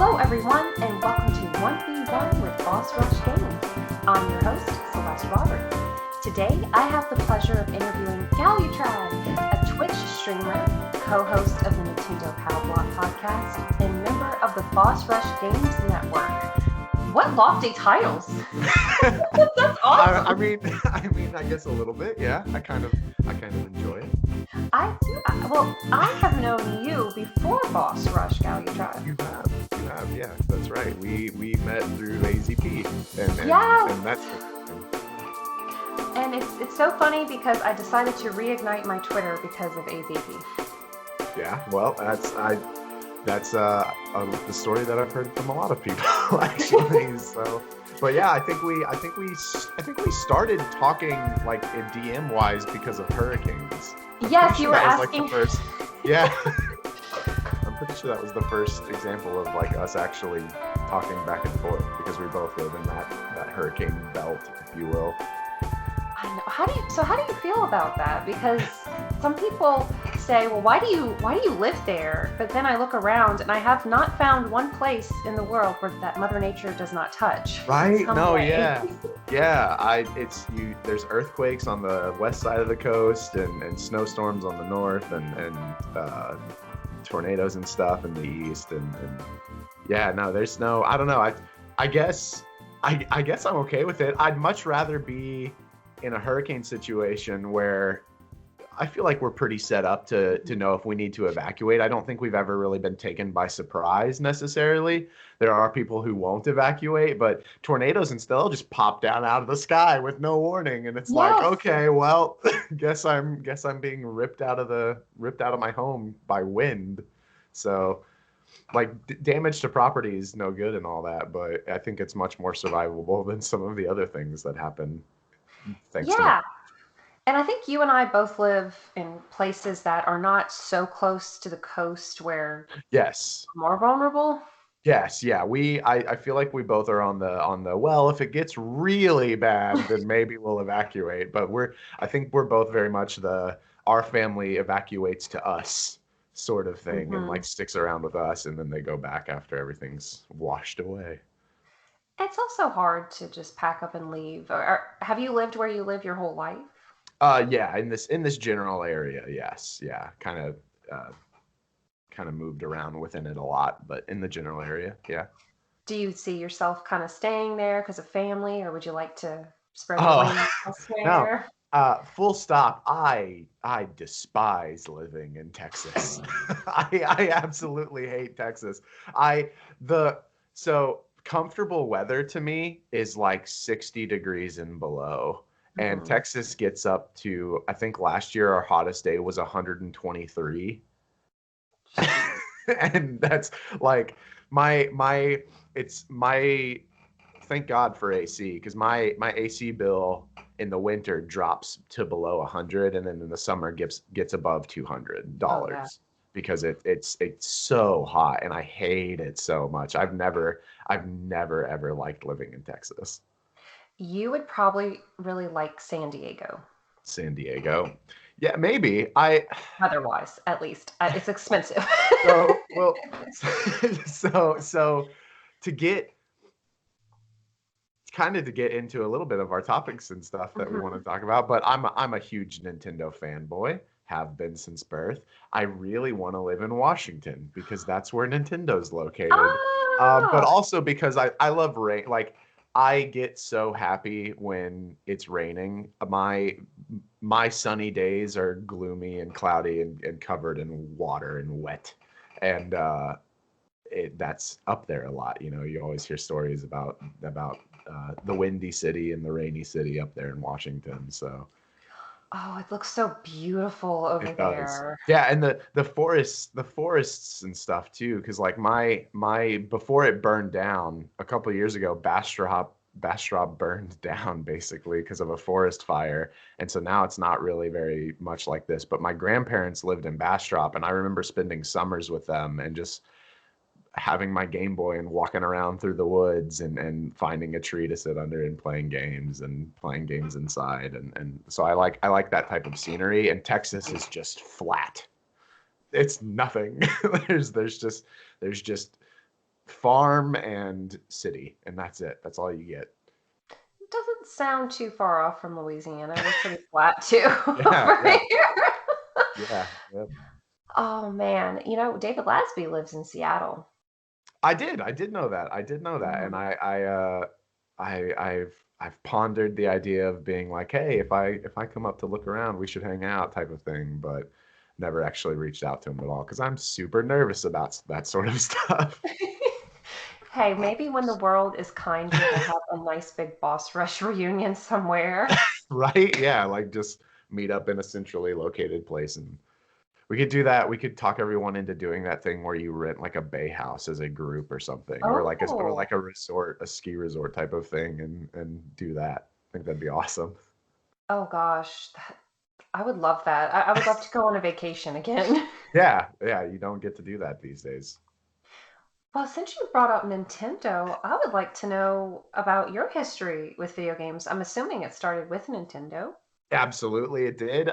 Hello, everyone, and welcome to 1v1 with Boss Rush Games. I'm your host, Celeste Roberts. Today, I have the pleasure of interviewing Galutrad, a Twitch streamer, co-host of the Nintendo Power Block podcast, and member of the Boss Rush Games Network. What lofty titles! That's awesome. I mean, I guess a little bit. Yeah, I kind of enjoy it. I do. Well, I have known you before Boss Rush, Galutrad. You have. Yeah, that's right. We met through AZP, and Yes! and that's. And it's so funny because I decided to reignite my Twitter because of AZP. Yeah, well, that's the story that I've heard from a lot of people actually. So, but yeah, I think we started talking like in DM wise because of hurricanes. Yes, you were asking. Like the first, yeah. I'm pretty sure that was the first example of like us actually talking back and forth because we both live in that hurricane belt, if you will. I know. How do you feel about that? Because some people say, well, why do you live there? But then I look around and I have not found one place in the world where that Mother Nature does not touch. Right? No, way. yeah. Yeah, there's earthquakes on the west side of the coast and snowstorms on the north and tornadoes and stuff in the east and yeah, no, there's no, I don't know. I guess I'm okay with it. I'd much rather be in a hurricane situation where I feel like we're pretty set up to know if we need to evacuate. I don't think we've ever really been taken by surprise necessarily. There are people who won't evacuate, but tornadoes and stuff just pop down out of the sky with no warning, and it's like, okay, well, guess I'm being ripped out of my home by wind. So, like, damage to property is no good and all that, but I think it's much more survivable than some of the other things that happen. Thanks to me. And I think you and I both live in places that are not so close to the coast where Yes. we're more vulnerable. Yes, yeah. I feel like we both are on the well, if it gets really bad, then maybe we'll evacuate. But I think we're both very much our family evacuates to us sort of thing, and like sticks around with us, and then they go back after everything's washed away. It's also hard to just pack up and leave. Have you lived where you live your whole life? Yeah, in this general area, yes, yeah, kind of moved around within it a lot, but in the general area, yeah. Do you see yourself kind of staying there because of family, or would you like to spread your wings elsewhere? No, full stop. I despise living in Texas. I absolutely hate Texas. So comfortable weather to me is like 60 degrees and below. And Texas gets up to, I think last year our hottest day was 123. And that's like thank God for AC, because my AC bill in the winter drops to below 100, and then in the summer gets above $200 because it's so hot, and I hate it so much. I've never ever liked living in Texas. You would probably really like San Diego. San Diego. Yeah, maybe. Otherwise, at least. It's expensive. So to get into a little bit of our topics and stuff that we want to talk about, but I'm a huge Nintendo fanboy, have been since birth. I really want to live in Washington because that's where Nintendo's located. But also because I love rain. Like, I get so happy when it's raining. My sunny days are gloomy and cloudy and covered in water and wet, and that's up there a lot. You know, you always hear stories about the windy city and the rainy city up there in Washington. So. Oh, it looks so beautiful over there. Yeah, and the forests and stuff too, because like my before it burned down a couple of years ago, Bastrop burned down basically because of a forest fire, and so now it's not really very much like this. But my grandparents lived in Bastrop, and I remember spending summers with them and just having my Game Boy and walking around through the woods and finding a tree to sit under and playing games inside. And so I like that type of scenery. And Texas is just flat. It's nothing. there's just farm and city, and that's it. That's all you get. It doesn't sound too far off from Louisiana. We're pretty flat too Yeah, over yeah, here. yeah, yeah. Oh man, David Lasby lives in Seattle. I did know that. I did know that, and Mhm. I've pondered the idea of being like, hey, if I come up to look around, we should hang out, type of thing, but never actually reached out to him at all because I'm super nervous about that sort of stuff. Hey, maybe when the world is kinder, we'll have a nice big boss rush reunion somewhere. Right? Yeah, like just meet up in a centrally located place and we could do that. We could talk everyone into doing that thing where you rent like a bay house as a group or something, or Oh, like a resort, a ski resort type of thing, and do that. I think that'd be awesome. oh gosh, I would love that. I would love to go on a vacation again. Yeah, yeah. You don't get to do that these days. Well, since you brought up Nintendo, I would like to know about your history with video games. I'm assuming it started with Nintendo. Absolutely, it did.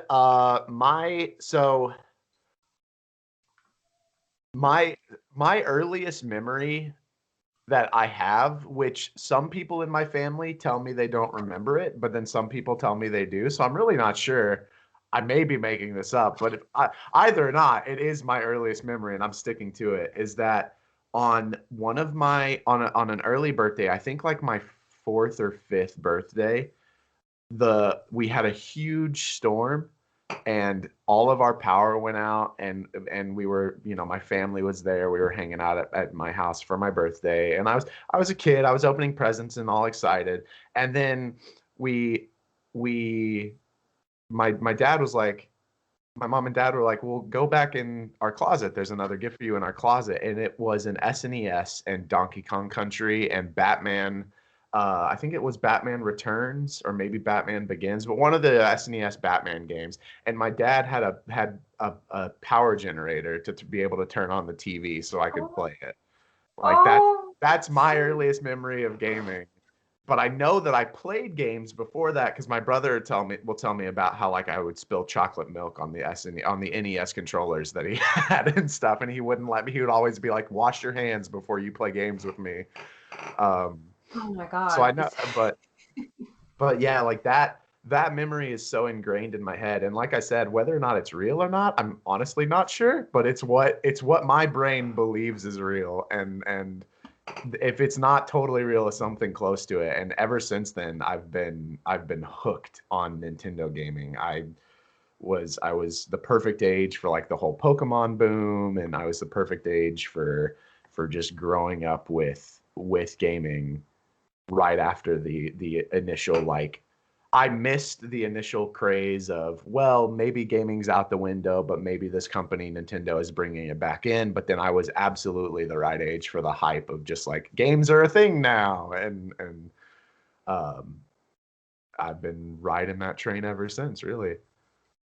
My my earliest memory that I have, which some people in my family tell me they don't remember it, but then some people tell me they do. So I'm really not sure. I may be making this up, but either or not, it is my earliest memory, and I'm sticking to it. Is that on one of my on an early birthday? I think like my fourth or fifth birthday. We had a huge storm and all of our power went out and we were, my family was there, we were hanging out at my house for my birthday, and I was a kid, I was opening presents and all excited, and then we we my dad was like, my mom and dad were like, well, go back in our closet, there's another gift for you in our closet, and it was an SNES and Donkey Kong Country and Batman. I think it was Batman Returns or maybe Batman Begins, but one of the SNES Batman games. And my dad had a power generator to be able to turn on the TV so I could Oh, play it. Like oh, that's my earliest memory of gaming. But I know that I played games before that because my brother will tell me about how like I would spill chocolate milk on the on the NES controllers that he had and stuff, and he wouldn't let me. He would always be like, "Wash your hands before you play games with me." Um, oh my so I God. know, but yeah, like that memory is so ingrained in my head, and like I said, whether or not it's real or not, I'm honestly not sure. But it's what my brain believes is real, and if it's not totally real, it's something close to it. And ever since then, I've been hooked on Nintendo gaming. I was the perfect age for like the whole Pokemon boom, and I was the perfect age for just growing up with gaming right after the initial like I missed the initial craze of, well, maybe gaming's out the window, but maybe this company Nintendo is bringing it back in. But then I was absolutely the right age for the hype of just like games are a thing now, and um, I've been riding that train ever since, really.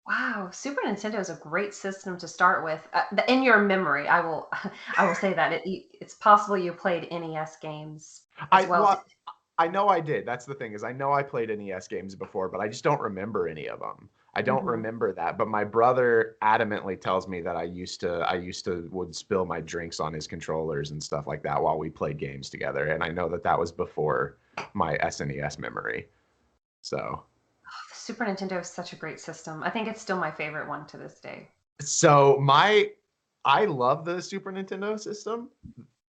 Wow, Super Nintendo is a great system to start with. In your memory, I will, I will say that it's possible you played NES games as I well. well, I know I did. That's the thing is I know I played NES games before, but I just don't remember any of them. I don't Mhm. remember that. But my brother adamantly tells me that I used to would spill my drinks on his controllers and stuff like that while we played games together. And I know that that was before my SNES memory. So The Super Nintendo is such a great system. I think it's still my favorite one to this day. so my I love the Super Nintendo system.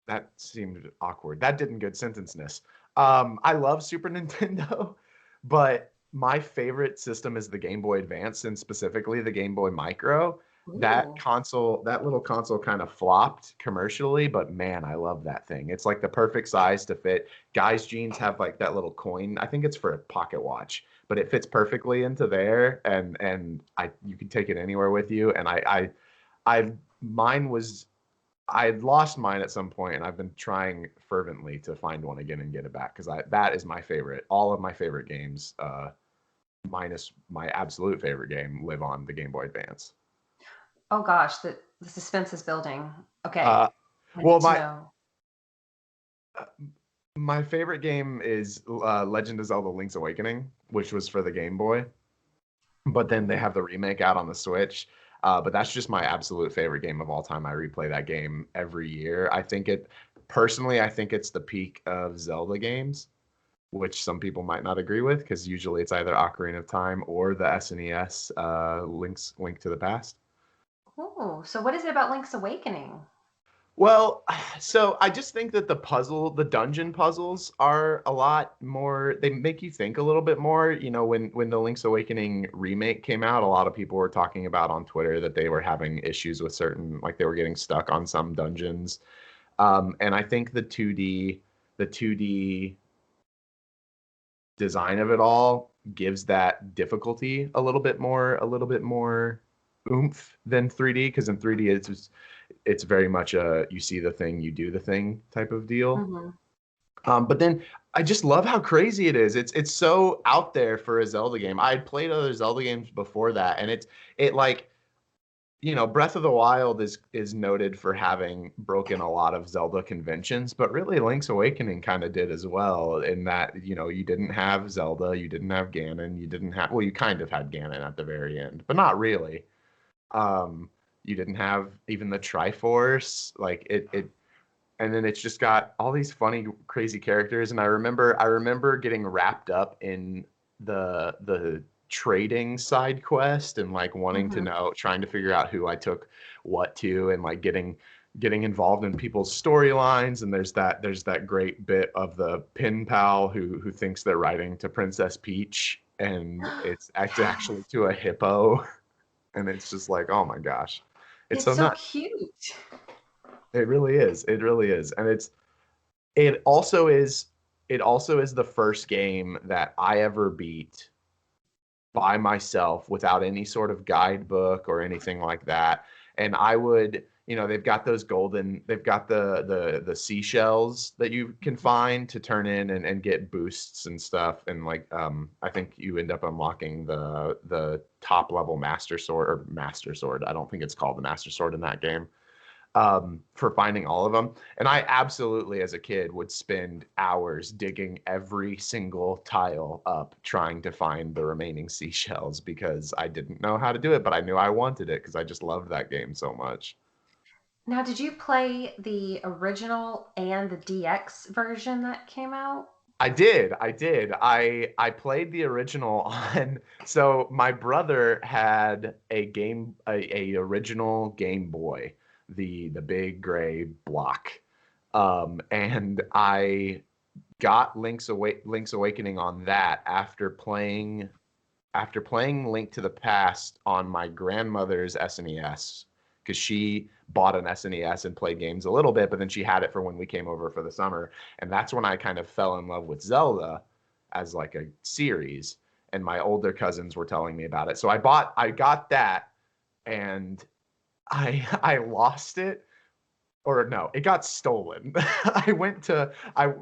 That seemed awkward. That didn't good sentenceness. I love Super Nintendo, but my favorite system is the Game Boy Advance and specifically the Game Boy Micro. Ooh. That little console kind of flopped commercially, but man, I love that thing. It's like the perfect size to fit. Guys' jeans have like that little coin. I think it's for a pocket watch, but it fits perfectly into there, and I you can take it anywhere with you. And I mine was I'd lost mine at some point, and I've been trying fervently to find one again and get it back because I that is my favorite. All of my favorite games, minus my absolute favorite game, live on the Game Boy Advance. Oh gosh, the suspense is building. Okay, Uh, I well, need to know. my favorite game is Legend of Zelda: Link's Awakening, which was for the Game Boy. But then they Ooh. have the remake out on the Switch. But that's just my absolute favorite game of all time. I replay that game every year. I think it. Personally, I think it's the peak of Zelda games, which some people might not agree with because usually it's either Ocarina of Time or the SNES Link to the Past. Oh, so what is it about Link's Awakening? Well, so I just think that the dungeon puzzles are a lot more, they make you think a little bit more. You know, when the Link's Awakening remake came out, a lot of people were talking about on Twitter that they were having issues with certain, like they were getting stuck on some dungeons. And I think the 2D design of it all gives that difficulty a little bit more oomph than 3D, because in 3D it's very much a you see the thing, you do the thing type of deal. Hmm. But then I just love how crazy it is. It's so out there for a Zelda game. I had played other Zelda games before that, and it like, you know, Breath of the Wild is noted for having broken a lot of Zelda conventions, but really Link's Awakening kind of did as well, in that, you know, you didn't have Zelda, you didn't have Ganon, you didn't have, well, you kind of had Ganon at the very end, but not really. You didn't have even the Triforce, like it and then it's just got all these funny, crazy characters. And I remember getting wrapped up in the trading side quest and like wanting to Hmm. know, trying to figure out who I took what to, and like getting involved in people's storylines. And there's that great bit of the pen pal who thinks they're writing to Princess Peach, and it's actually Yes, to a hippo, and it's just like, oh my gosh, it's it's so so nuts. cute. It really is. It really is. And it also is it also is the first game that I ever beat by myself without any sort of guidebook or anything like that. And I would, you know, they've got the seashells that you can find to turn in and get boosts and stuff. And like I think you end up unlocking the top level master sword. I don't think it's called the master sword in that game, for finding all of them. And I absolutely, as a kid, would spend hours digging every single tile up trying to find the remaining seashells because I didn't know how to do it, but I knew I wanted it because I just loved that game so much. Now, did you play the original and the DX version that came out? I did. I did. I played the original on. So my brother had a original Game Boy, the big gray block, and I got Link's Awakening on that after playing Link to the Past on my grandmother's SNES, because she bought an SNES and played games a little bit, but then she had it for when we came over for the summer. And that's when I kind of fell in love with Zelda as like a series. And my older cousins were telling me about it. So I got that, and I lost it, or no, it got stolen.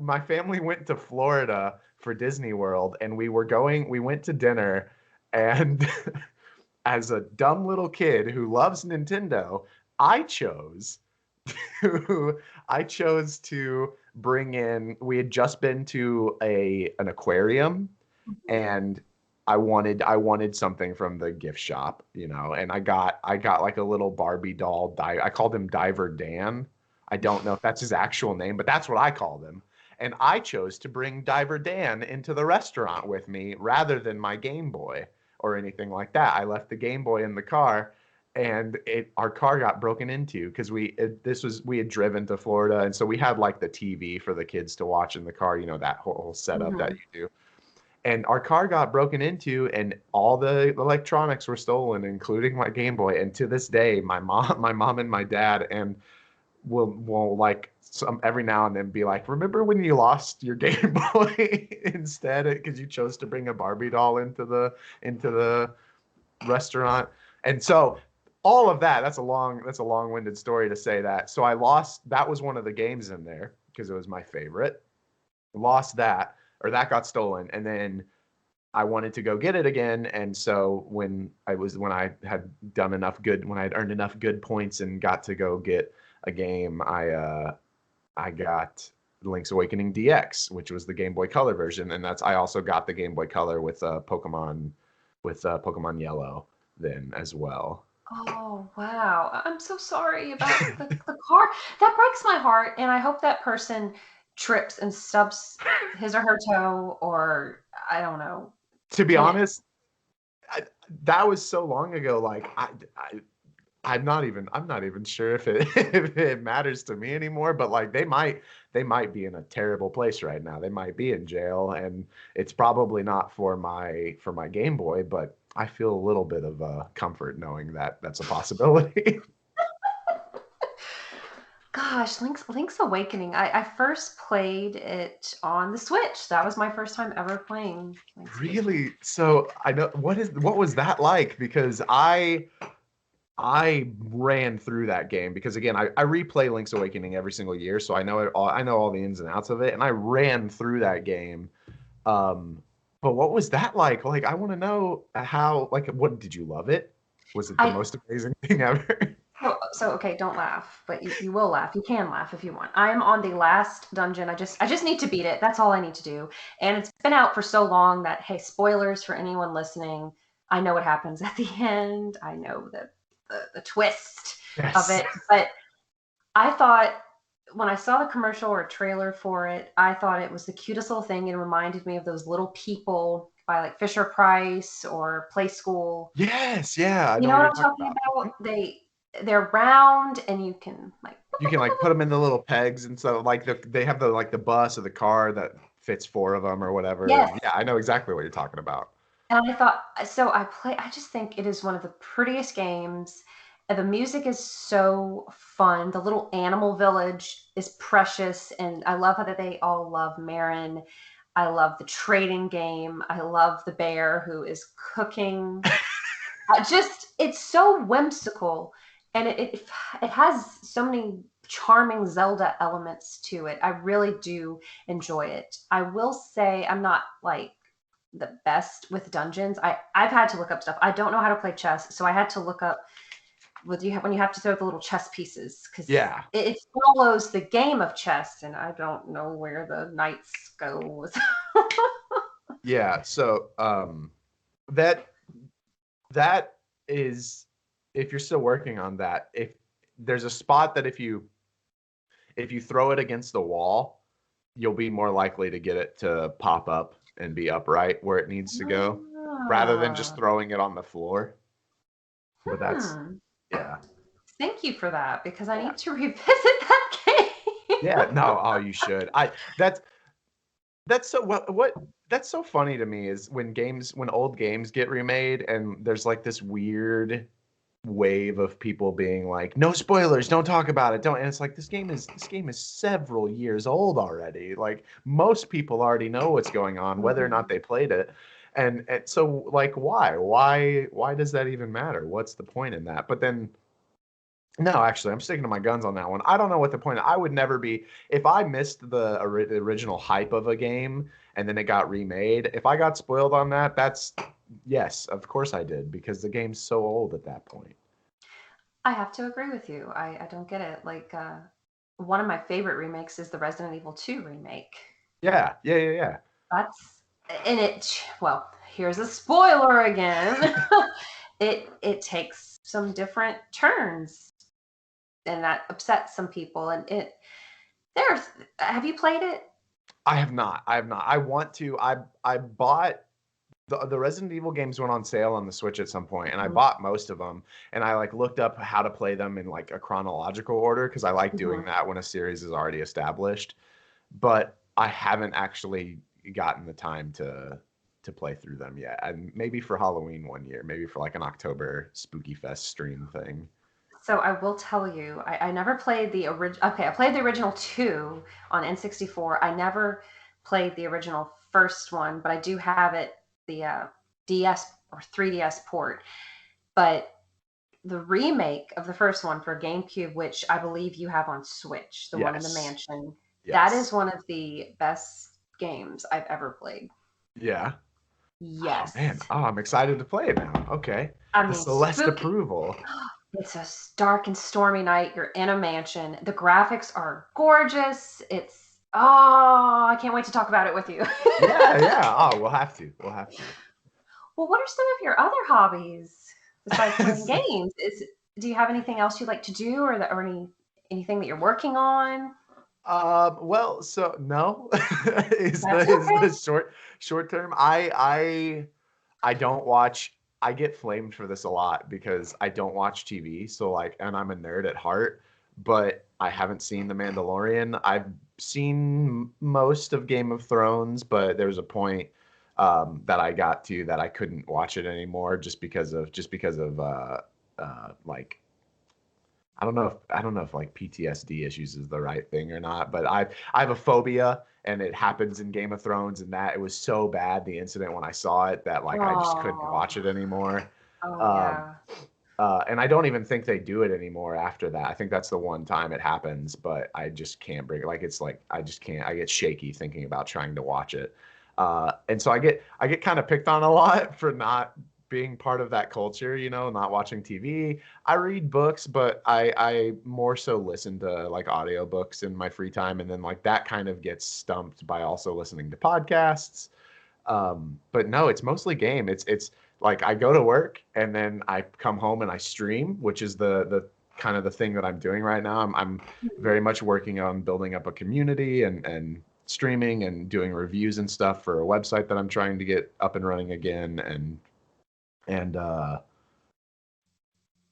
My family went to Florida for Disney World, and we went to dinner, and as a dumb little kid who loves Nintendo, I chose I chose to bring in, we had just been to an aquarium, and I wanted something from the gift shop, you know, and I got like a little Barbie doll. I called him Diver Dan. I don't know if that's his actual name, but that's what I called him. And I chose to bring Diver Dan into the restaurant with me rather than my Game Boy or anything like that. I left the Game Boy in the car, and our car got broken into because we had driven to Florida, and so we had like the TV for the kids to watch in the car, you know, that whole setup that Hmm. you do. And our car got broken into, and all the electronics were stolen, including my Game Boy. And to this day, my mom and my dad and will like some every now and then be like, remember when you lost your Game Boy instead because you chose to bring a Barbie doll into the restaurant? And so all of that's a long-winded story to say that. So I lost, that was one of the games in there because it was my favorite. Lost that, or that got stolen, and then I wanted to go get it again. And so when I had when I had earned enough good points and got to go get a game, I got Link's Awakening DX, which was the Game Boy Color version, and I also got the Game Boy Color with Pokemon Yellow then as well. Oh, wow. I'm so sorry about the car. That breaks my heart, and I hope that person trips and stubs his or her toe, or I don't know, To be can't. honest, I, that was so long ago. Like I'm not even sure if it if it matters to me anymore. But like they might be in a terrible place right now. They might be in jail, and it's probably not for my Game Boy. But I feel a little bit of comfort knowing that that's a possibility. Gosh, Link's Awakening. I first played it on the Switch. That was my first time ever playing Link's Awakening. Really? So I know what was that like? Because I ran through that game because again I replay Link's Awakening every single year, so I know it all. I know all the ins and outs of it, and I ran through that game. Um, but what was that like? Like I want to know how. Like, what did you love it? Was it the I most amazing thing ever? so okay, don't laugh, but you will laugh. You can laugh if you want. I am on the last dungeon. I just need to beat it. That's all I need to do. And it's been out for so long that hey, spoilers for anyone listening. I know what happens at the end. I know the twist of Yes. it, but I thought when I saw the commercial or trailer for it, I thought it was the cutest little thing. It reminded me of those little people by like Fisher Price or Play School. Yes. Yeah. I You know know what what you're I'm talking talking about. about? They're round and you can like You can like put them in the little pegs and so like they have the like the bus or the car that fits four of them or whatever. yes. And yeah, I know exactly what you're talking about. And I thought so I just think it is one of the prettiest games. The music is so fun. The little animal village is precious and I love how that they all love Marin. I love the trading game. I love the bear who is cooking. It's so whimsical, and it has so many charming Zelda elements to it. I really do enjoy it. I will say I'm not like the best with dungeons. I've had to look up stuff. I don't know how to play chess, so I had to look up when you have to throw the little chess pieces because Yeah. it follows the game of chess, and I don't know where the knights go. Yeah. So that that is if you're still working on that, if there's a spot that if you throw it against the wall, you'll be more likely to get it to pop up and be upright where it needs to go rather than just Ah, throwing it on the floor. But that's hmm. yeah. Thank you for that because I Yeah. need to revisit that game. Yeah, no, oh you should. I that's so what that's so funny to me is when old games get remade and there's like this weird wave of people being like, "No spoilers, don't talk about it, don't." And it's like this game is several years old already. Like most people already know what's going on, whether or not Mhm. they played it. And so like why does that even matter? What's the point in that? But then no, actually, I'm sticking to my guns on that one. I don't know what the point. I would never be if I missed the original hype of a game and then it got remade. If I got spoiled on that, that's yes, of course I did because the game's so old at that point. I have to agree with you. I don't get it. One of my favorite remakes is the Resident Evil 2 remake. Yeah, yeah, yeah, That's and it well, here's a spoiler again. It takes some different turns and that upsets some people and it there's have you played it? I have not. I have not. I want to. I bought the Resident Evil games went on sale on the Switch at some point, and I Mhm. bought most of them. And I like looked up how to play them in like a chronological order because I like doing Mhm. that when a series is already established. But I haven't actually gotten the time to play through them yet. And maybe for Halloween one year, maybe for like an October Spooky Fest stream thing. So I will tell you, I never played the original. Okay, I played the original two on N64. I never played the original first one, but I do have it, the DS or 3DS port. But the remake of the first one for GameCube, which I believe you have on Switch, the one in the Yes. mansion, that is Yes. one of the best games I've ever played. Yeah. Oh man. Yes. Oh, I'm excited to play it now. Okay. I The mean, Celeste spooky. approval. It's a dark and stormy night. You're in a mansion. The graphics are gorgeous. I can't wait to talk about it with you. Yeah, yeah. Oh, we'll have to. We'll have to. Well, what are some of your other hobbies besides playing games? Do you have anything else you like to do, or anything that you're working on? Well, so no That's is the okay. short term. I don't watch. I get flamed for this a lot because I don't watch TV. So like, and I'm a nerd at heart, but I haven't seen The Mandalorian. I've seen most of Game of Thrones, but there was a point that I got to that I couldn't watch it anymore just because of like I don't know if like PTSD issues is the right thing or not, but I have a phobia and it happens in Game of Thrones and that it was so bad the incident when I saw it that like I just couldn't Oh, watch it anymore. oh Um, yeah. and I don't even think they do it anymore after that. I think that's the one time it happens, but I just can't bring it. Like it's like I just can't. I get shaky thinking about trying to watch it, and so I get kind of picked on a lot for not being part of that culture. Not watching TV. I read books, but I more so listen to like audiobooks in my free time, and then like that kind of gets stumped by also listening to podcasts. But no, it's mostly game. It's like I go to work and then I come home and I stream, which is the kind of the thing that I'm doing right now. I'm very much working on building up a community and streaming and doing reviews and stuff for a website that I'm trying to get up and running again. And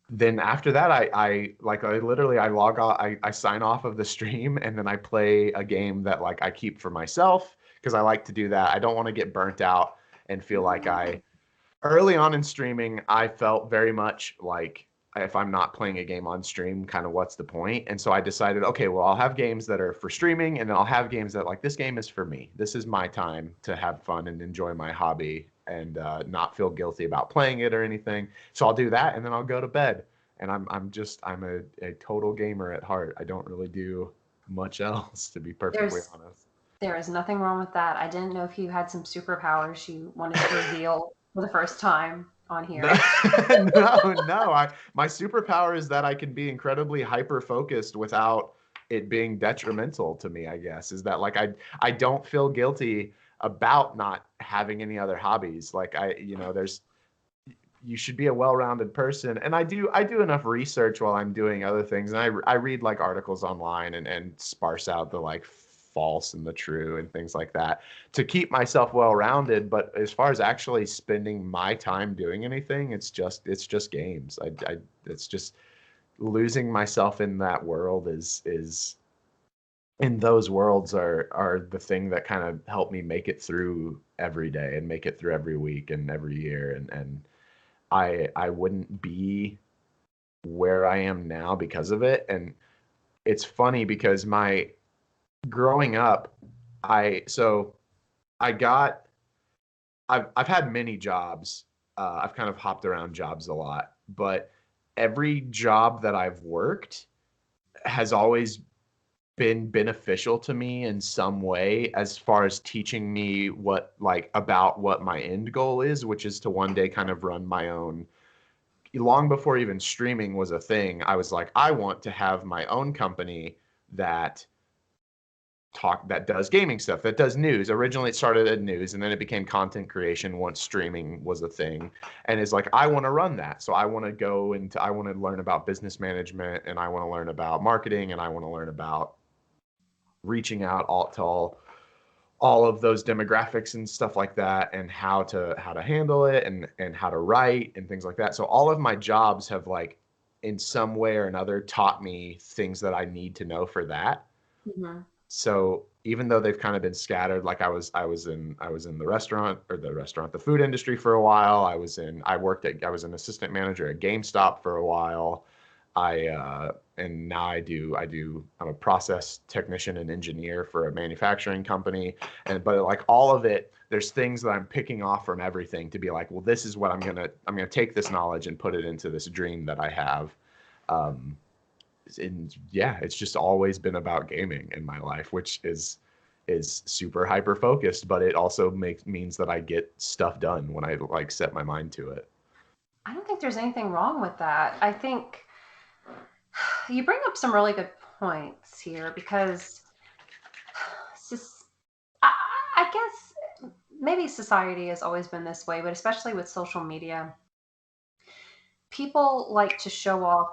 then after that, I literally I log off, I sign off of the stream and then I play a game that like I keep for myself because I like to do that. I don't want to get burnt out and feel like I early on in streaming, I felt very much like if I'm not playing a game on stream, kind of what's the point? And so I decided, okay, well, I'll have games that are for streaming, and then I'll have games that like this game is for me. This is my time to have fun and enjoy my hobby and not feel guilty about playing it or anything. So I'll do that, and then I'll go to bed. And I'm a total gamer at heart. I don't really do much else, to be perfectly There's honest. there is nothing wrong with that. I didn't know if you had some superpowers you wanted to reveal for the first time on No, here. no. My superpower is that I can be incredibly hyper focused without it being detrimental to me, I guess. Is that like I don't feel guilty about not having any other hobbies. Like there's you should be a well-rounded person and I do enough research while I'm doing other things and I read like articles online and sparse out the like false and the true and things like that to keep myself well-rounded, but as far as actually spending my time doing anything, it's just games. I it's just losing myself in that world is in those worlds are the thing that kind of help me make it through every day and make it through every week and every year and I wouldn't be where I am now because of it. And it's funny because my growing up, so I got I've had many jobs. I've kind of hopped around jobs a lot, but every job that I've worked has always been beneficial to me in some way as far as teaching me what like about what my end goal is, which is to one day kind of run my own. Long before even streaming was a thing, I was like, I want to have my own company that that does gaming stuff, that does news. Originally, it started at news, and then it became content creation once streaming was a thing. And it's like, I want to run that, so I want to learn about business management, and I want to learn about marketing, and I want to learn about reaching out all of those demographics and stuff like that and how to handle it and how to write and things like that. So all of my jobs have like in some way or another taught me things that I need to know for that. Hmm. So even though they've kind of been scattered, like I was in the food industry for a while. I was an assistant manager at GameStop for a while. And now I'm a process technician and engineer for a manufacturing company. But like all of it, there's things that I'm picking off from everything to be like, well, this is what I'm gonna take this knowledge and put it into this dream that I have. Um, and yeah, it's just always been about gaming in my life, which is super hyper focused, but it also means that I get stuff done when I like set my mind to it. I don't think there's anything wrong with that. I think you bring up some really good points here because I, I guess maybe society has always been this way, but especially with social media, people like to show off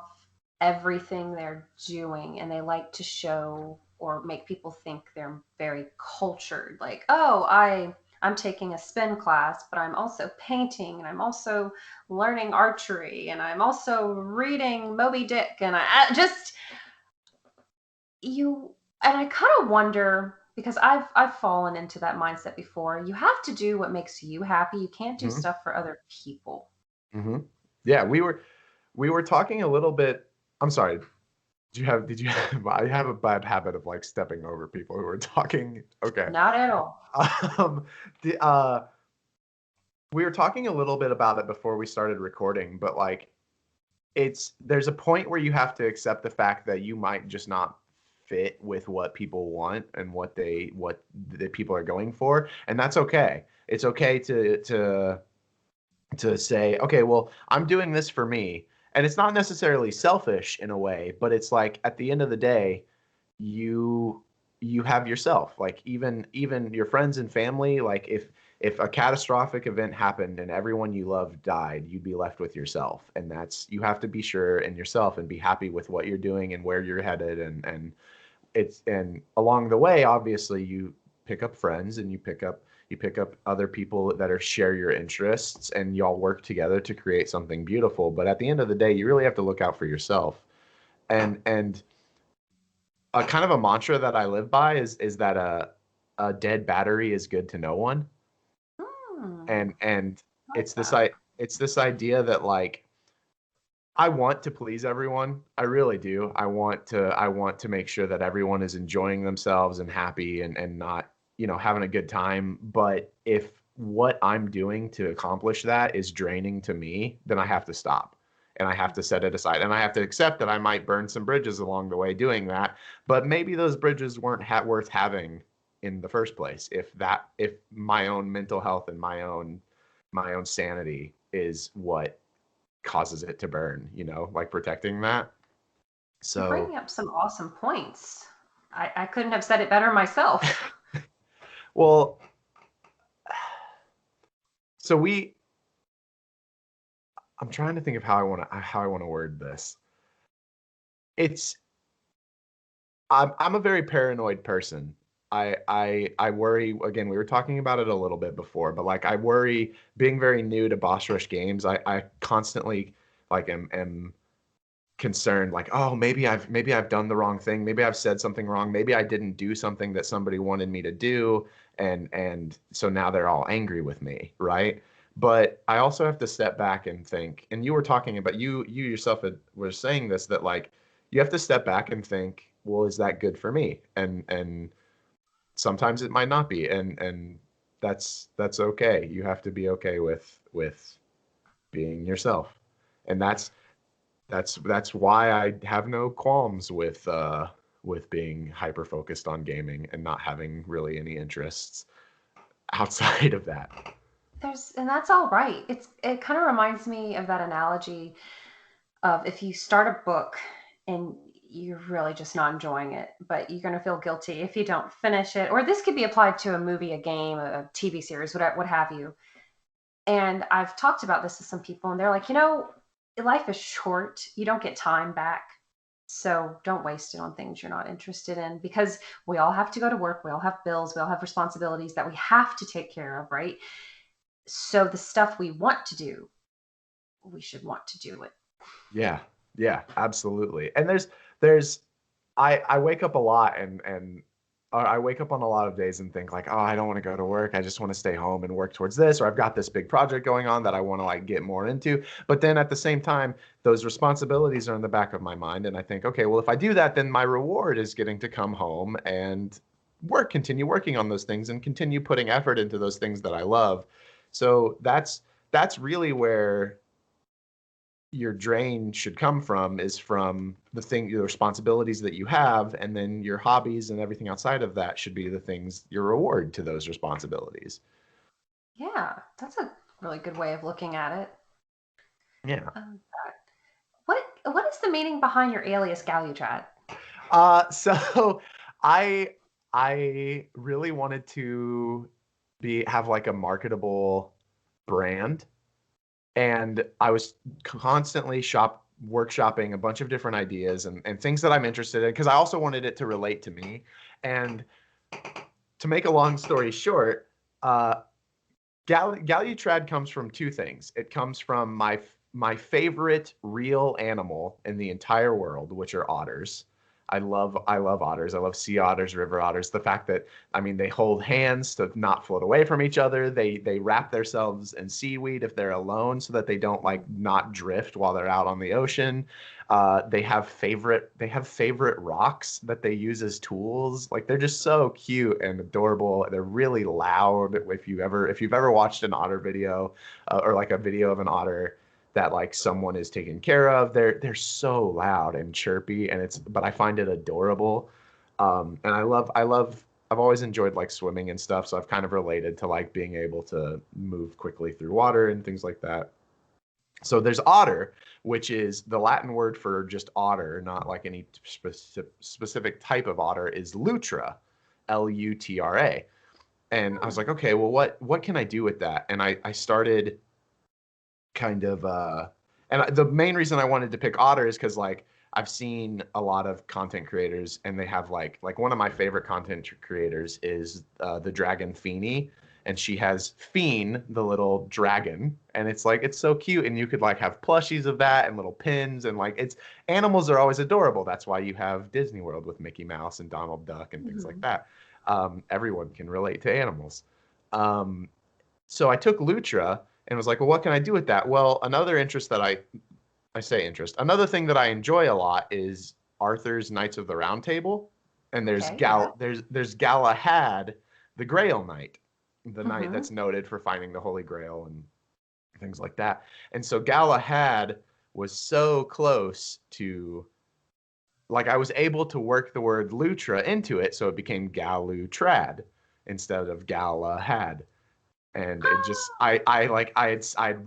everything they're doing, and they like to show or make people think they're very cultured. Like, oh, I'm taking a spin class, but I'm also painting, and I'm also learning archery, and I'm also reading Moby Dick, and I just you and I kind of wonder, because I've fallen into that mindset before. You have to do what makes you happy. You can't do Hmm. stuff for other people. Hmm. Yeah, we were talking a little bit. I'm sorry. Did you have I have a bad habit of like stepping over people who are talking. Okay. Not at all. Um, the, we were talking a little bit about it before we started recording, but like there's a point where you have to accept the fact that you might just not fit with what people want and what the people are going for, and that's okay. It's okay to say, okay, well, I'm doing this for me. And it's not necessarily selfish in a way, but it's like at the end of the day, you you have yourself. Like even your friends and family, like if a catastrophic event happened and everyone you loved died, you'd be left with yourself. And that's you have to be sure in yourself and be happy with what you're doing and where you're headed and along the way, obviously, you pick up friends and you pick up other people that are share your interests, and y'all work together to create something beautiful. But at the end of the day, you really have to look out for yourself. And a kind of a mantra that I live by is that a dead battery is good to no one. Hmm, And I like it's this that. I it's this idea that like I want to please everyone. I really do. I want to make sure that everyone is enjoying themselves and happy and not, having a good time. But if what I'm doing to accomplish that is draining to me, then I have to stop. And I have to set it aside. And I have to accept that I might burn some bridges along the way doing that. But maybe those bridges weren't worth having in the first place. If my own mental health and my own sanity is what causes it to burn, like protecting that. You're So, bringing up some awesome points. I couldn't have said it better myself. well, so I'm trying to think of how I want to word this. It's I'm a very paranoid person. I worry again, we were talking about it a little bit before, but like I worry being very new to Boss Rush games, I constantly like am concerned like, oh, maybe I've done the wrong thing, maybe I've said something wrong, maybe I didn't do something that somebody wanted me to do, and so now they're all angry with me, right? But I also have to step back and think, and you were talking about, you yourself were saying this, that like you have to step back and think, well, is that good for me? And sometimes it might not be, and that's okay. You have to be okay with being yourself, and that's why I have no qualms with being hyper focused on gaming and not having really any interests outside of that. And that's all right. It kind of reminds me of that analogy of, if you start a book and you're really just not enjoying it, but you're going to feel guilty if you don't finish it. Or this could be applied to a movie, a game, a TV series, what have you. And I've talked about this with some people, and they're like, life is short. You don't get time back. So don't waste it on things you're not interested in, because we all have to go to work. We all have bills. We all have responsibilities that we have to take care of, right? So the stuff we want to do, we should want to do it. Yeah, yeah, absolutely. And there's I wake up a lot and I wake up on a lot of days and think like, oh, I don't want to go to work. I just want to stay home and work towards this, or I've got this big project going on that I want to like get more into. But then at the same time, those responsibilities are in the back of my mind, and I think, okay, well, if I do that, then my reward is getting to come home and continue working on those things and continue putting effort into those things that I love. So that's really where your drain should come from, is from the responsibilities that you have, and then your hobbies and everything outside of that should be the things your reward to those responsibilities. Yeah, that's a really good way of looking at it. Yeah. Um, what is the meaning behind your alias Galutrad? So I I really wanted to be have like a marketable brand, and I was constantly workshopping a bunch of different ideas and things that I'm interested in because I also wanted it to relate to me. And to make a long story short, uh, Galutrad comes from two things. It comes from my favorite real animal in the entire world, which are otters. I love otters. I love sea otters, river otters. The fact that I mean they hold hands to not float away from each other. They wrap themselves in seaweed if they're alone so that they don't like not drift while they're out on the ocean. They have favorite rocks that they use as tools. Like they're just so cute and adorable. They're really loud. If you've ever watched an otter video or like a video of an otter that like someone is taken care of, they're so loud and chirpy, and but I find it adorable. And I've always enjoyed like swimming and stuff, so I've kind of related to like being able to move quickly through water and things like that. So there's otter, which is the Latin word for just otter, not like any specific type of otter, is lutra, Lutra. And I was like, okay, well, what can I do with that? And I started kind of, the main reason I wanted to pick otter is because like I've seen a lot of content creators, and they have like one of my favorite content creators is the dragon Feeny, and she has Fiend, the little dragon, and it's like it's so cute, and you could like have plushies of that and little pins, and like it's animals are always adorable. That's why you have Disney World with Mickey Mouse and Donald Duck and things like Mhm. that. Everyone can relate to animals. Um, so I took Lutra and was like, well, what can I do with that? Well, another interest that I say interest. Another thing that I enjoy a lot is Arthur's Knights of the Round Table, and Okay, yeah. there's Galahad, the Grail Knight, the knight Hmm. that's noted for finding the Holy Grail and things like that. And so Galahad was so close to like I was able to work the word Lutra into it, so it became Galutrad instead of Galahad. And it just I like I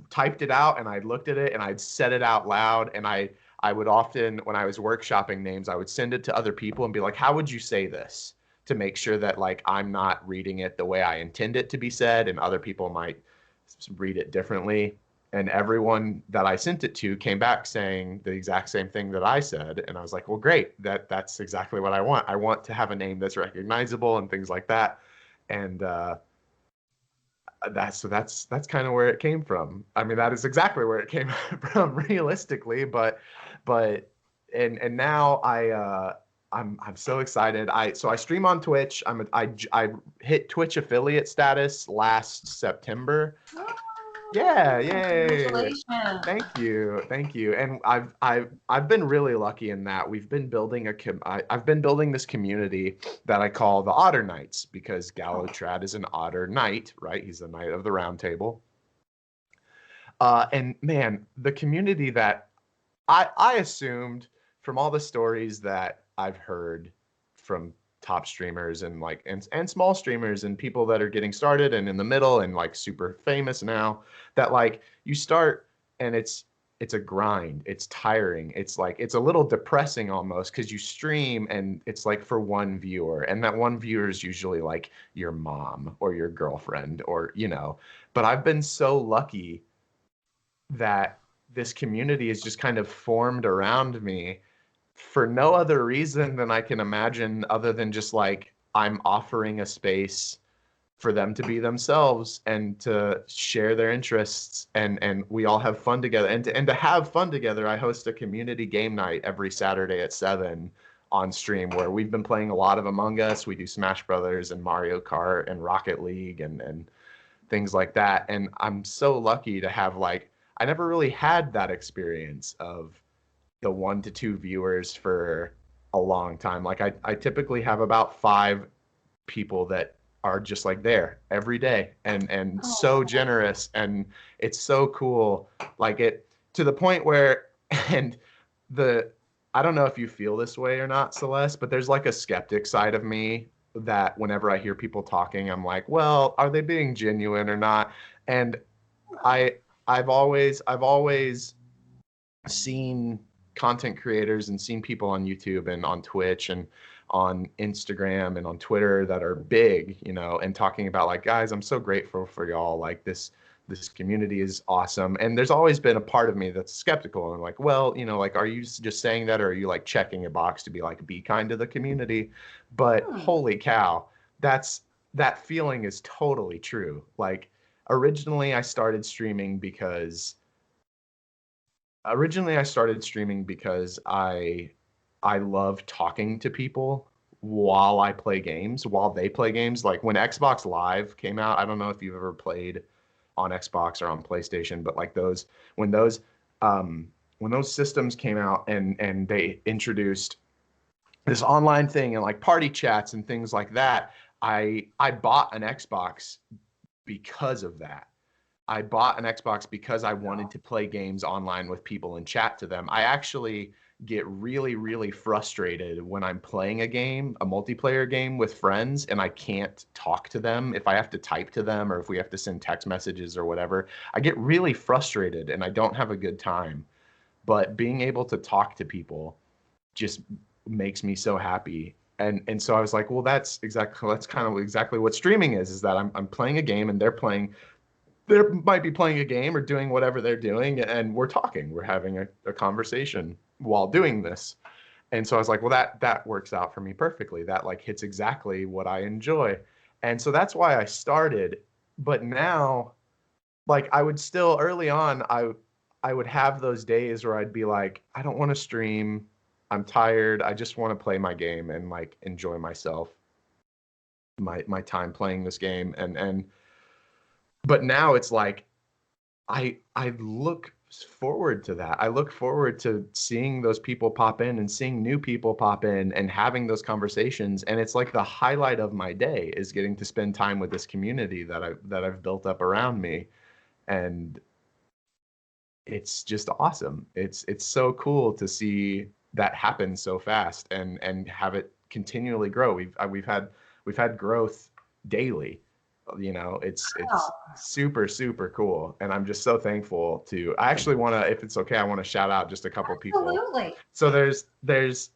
typed it out and I looked at it and I'd said it out loud, and I would often when I was workshopping names I would send it to other people and be like, how would you say this, to make sure that like I'm not reading it the way I intend it to be said and other people might read it differently. And everyone that I sent it to came back saying the exact same thing that I said, and I was like, well, great, that's exactly what I want. I want to have a name that's recognizable and things like that. And that's kind of where it came from. I mean, that is exactly where it came from realistically, but and now I'm so excited. I stream on Twitch. I hit Twitch affiliate status last September. Yeah, Oh, yay. congratulations. Thank you. And I've been really lucky in that we've been building I've been building this community that I call the Otter Knights, because Oh, Galutrad is an otter knight, right? He's the knight of the round table. And man, the community that I assumed from all the stories that I've heard from top streamers and and small streamers and people that are getting started and in the middle and like super famous now, that like you start and it's a grind, it's tiring, it's like it's a little depressing almost because you stream and it's like for one viewer, and that one viewer is usually like your mom or your girlfriend or but I've been so lucky that this community is just kind of formed around me for no other reason than I can imagine, other than just like I'm offering a space for them to be themselves and to share their interests, and we all have fun together, and to have fun together. I host a community game night every Saturday at 7 on stream, where we've been playing a lot of Among Us. We do Smash Brothers and Mario Kart and Rocket League and things like that. And I'm so lucky to have like I never really had that experience of the 1 to 2 viewers for a long time. Like I typically have about 5 people that are just like there every day and so oh, generous, and it's so cool. Like it to the point where and the I don't know if you feel this way or not, Celeste, but there's like a skeptic side of me that whenever I hear people talking, I'm like, well, are they being genuine or not? And I I've always seen content creators and seen people on YouTube and on Twitch and on Instagram and on Twitter that are big, and talking about like, guys, I'm so grateful for y'all. Like this community is awesome. And there's always been a part of me that's skeptical and like, well, like, are you just saying that, or are you like checking a box to be like, be kind to the community? But Hmm. holy cow, that feeling is totally true. Like, originally I started streaming because I love talking to people while I play games, while they play games. Like when Xbox Live came out, I don't know if you've ever played on Xbox or on PlayStation, but like when those um when those systems came out and they introduced this online thing and like party chats and things like that, I bought an Xbox because of that. I bought an Xbox because I wanted to play games online with people and chat to them. I actually get really, really frustrated when I'm playing a game, a multiplayer game with friends, and I can't talk to them. If I have to type to them or if we have to send text messages or whatever, I get really frustrated and I don't have a good time. But being able to talk to people just makes me so happy. And so I was like, well, that's kind of exactly what streaming is that I'm playing a game and they might be playing a game or doing whatever they're doing, and we're having a conversation while doing this. And so I was like, well, that works out for me perfectly. That like hits exactly what I enjoy. And so that's why I started. But now, like, I would still early on, I would have those days where I'd be like, I don't want to stream. I'm tired. I just want to play my game and like enjoy myself, my time playing this game. And but now it's like I look forward to that. I look forward to seeing those people pop in and seeing new people pop in and having those conversations. And it's like the highlight of my day is getting to spend time with this community that I've built up around me. And it's just awesome. It's so cool to see that happen so fast and have it continually grow. We've had growth daily. It's Wow. super super cool, and I'm just so thankful to. I actually want to, if it's okay, I want to shout out just a couple people. Absolutely. So there's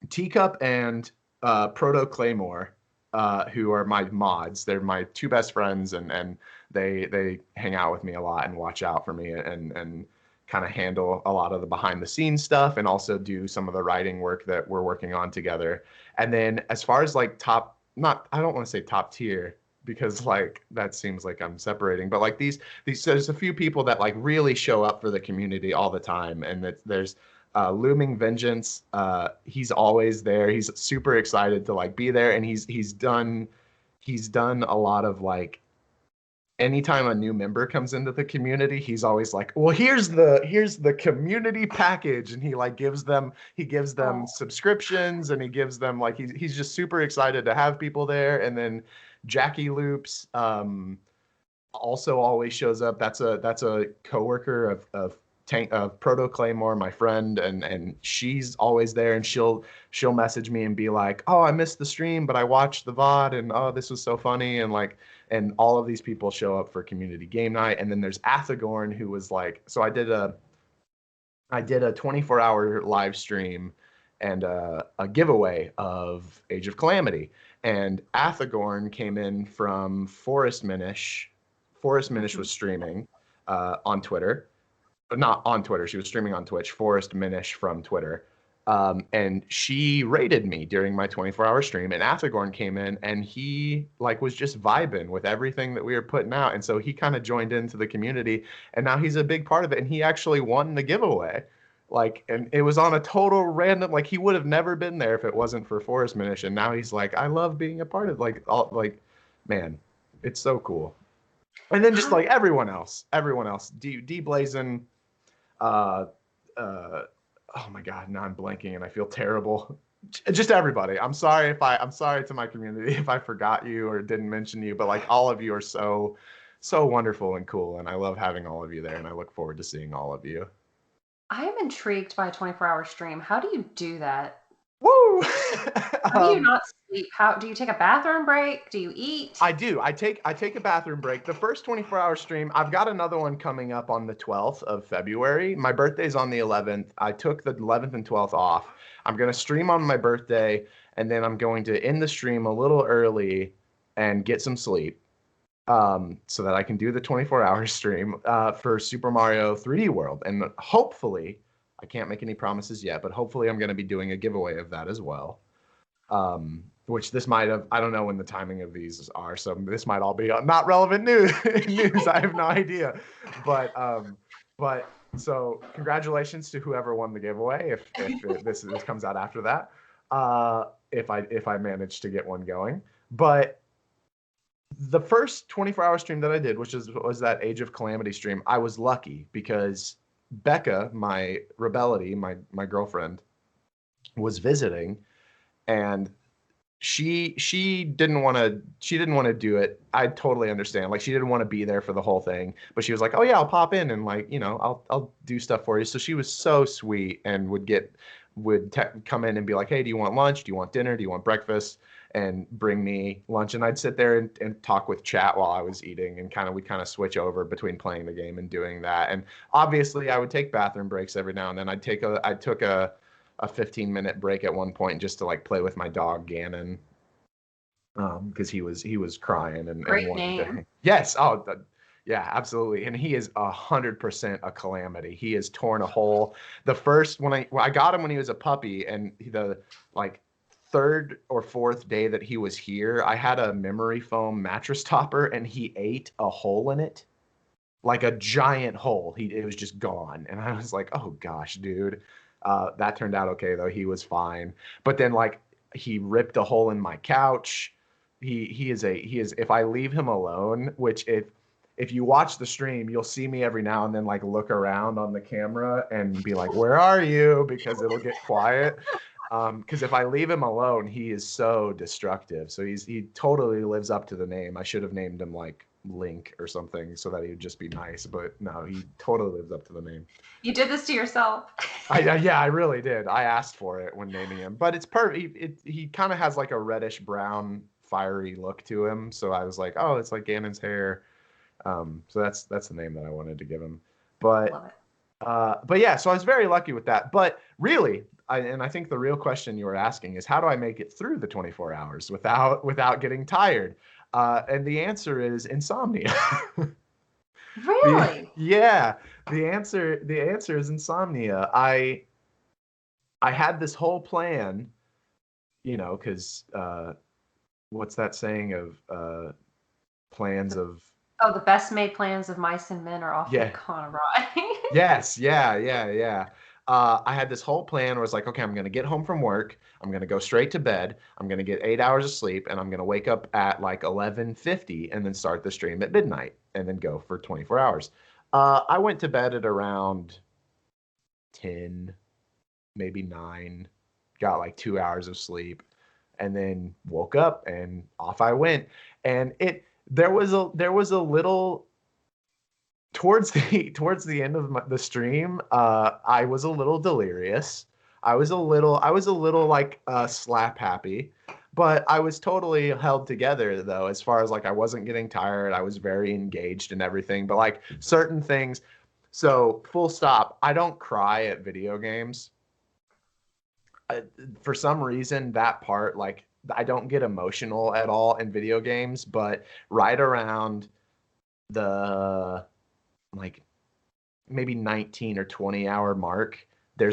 Teacup and Proto Claymore, who are my mods. They're my two best friends, and they hang out with me a lot and watch out for me and kind of handle a lot of the behind the scenes stuff and also do some of the writing work that we're working on together. And then as far as like top, not I don't want to say top tier because like that seems like I'm separating, but like these there's a few people that like really show up for the community all the time, and that there's Looming Vengeance. He's always there. He's super excited to like be there, and he's done a lot of like anytime a new member comes into the community, he's always like, well, here's the community package, and he gives them Oh, subscriptions, and he gives them like he's just super excited to have people there. And then Jackie Loops also always shows up. That's a coworker of Proto Claymore, my friend, and she's always there, and she'll message me and be like, "Oh, I missed the stream, but I watched the VOD, and oh, this was so funny," and like, and all of these people show up for community game night. And then there's Athagorn, who was like, so I did a 24-hour live stream and a giveaway of Age of Calamity. And Athagorn came in from Forest Minish. Forest Minish mhm. was streaming on Twitter, but not on Twitter. She was streaming on Twitch. Forest Minish from Twitter. And she raided me during my 24-hour stream, and Athagorn came in and he like was just vibing with everything that we were putting out. And so he kind of joined into the community, and now he's a big part of it. And he actually won the giveaway. Like, and it was on a total random, like he would have never been there if it wasn't for Forest Minish. And now he's like, I love being a part of like all like, man, it's so cool. And then just How like everyone else, D Blazin, uh, uh, oh my God, now I'm blanking and I feel terrible. Just everybody. I'm sorry to my community if I forgot you or didn't mention you, but like all of you are so wonderful and cool, and I love having all of you there, and I look forward to seeing all of you. I am intrigued by a 24-hour stream. How do you do that? Woo! How do you not sleep? How do you take a bathroom break? Do you eat? I do. I take a bathroom break. The first 24-hour stream, I've got another one coming up on the 12th of February. My birthday's on the 11th. I took the 11th and 12th off. I'm going to stream on my birthday, and then I'm going to end the stream a little early and get some sleep. so that I can do the 24-hour stream for Super Mario 3D World. And hopefully, I can't make any promises yet, but hopefully I'm going to be doing a giveaway of that as well. Which this might have, I don't know when the timing of these are, so this might all be not relevant news. I have no idea. But so congratulations to whoever won the giveaway. If this comes out after that, if I manage to get one going. But the first 24-hour stream that I did, which was that Age of Calamity stream, I was lucky because Becca, my Rebellity, my girlfriend, was visiting, and she didn't want to do it. I totally understand. Like, she didn't want to be there for the whole thing, but she was like, "Oh yeah, I'll pop in and, like, I'll do stuff for you." So she was so sweet and would come in and be like, "Hey, do you want lunch? Do you want dinner? Do you want breakfast?" And bring me lunch, and I'd sit there and talk with chat while I was eating, and we kind of switch over between playing the game and doing that. And obviously I would take bathroom breaks every now and then. I took a 15-minute break at one point just to, like, play with my dog Gannon, because he was crying and Great wanted name. to. Yes, oh yeah, absolutely. And he is 100% a calamity. He has torn a hole. The first when I got him when he was a puppy, and the, like, third or fourth day that he was here, I had a memory foam mattress topper, and he ate a hole in it, like a giant hole. It was just gone, and I was like, "Oh gosh, dude." That turned out okay though. He was fine. But then, like, he ripped a hole in my couch. He is if I leave him alone, which if you watch the stream, you'll see me every now and then, like, look around on the camera and be like, "Where are you?" Because it'll get quiet. Because if I leave him alone, he is so destructive. So he totally lives up to the name. I should have named him, like, Link or something so that he would just be nice. But no, he totally lives up to the name. You did this to yourself. Yeah, I really did. I asked for it when naming him, but it's perfect. He kind of has, like, a reddish brown, fiery look to him. So I was like, oh, it's like Ganon's hair. So that's the name that I wanted to give him. But Love it. but yeah, so I was very lucky with that. But really, I think the real question you were asking is, how do I make it through the 24 hours without getting tired? And the answer is insomnia. Really? Yeah, the answer is insomnia. I had this whole plan, because what's that saying of plans of. Oh, the best made plans of mice and men are often Yeah. gone awry. Yes, yeah. I had this whole plan where it's like, okay, I'm gonna get home from work, I'm gonna go straight to bed, I'm gonna get 8 hours of sleep, and I'm gonna wake up at like 11:50 and then start the stream at midnight and then go for 24 hours. I went to bed at around 10, maybe 9, got like 2 hours of sleep, and then woke up and off I went. And there was a little towards the end of the stream. I was a little delirious. I was a little like slap happy, but I was totally held together though, as far as, like, I wasn't getting tired. I was very engaged in everything, but, like, certain things. So, full stop, I don't cry at video games. For some reason, that part, like, I don't get emotional at all in video games, but right around the, like, maybe 19 or 20-hour mark, there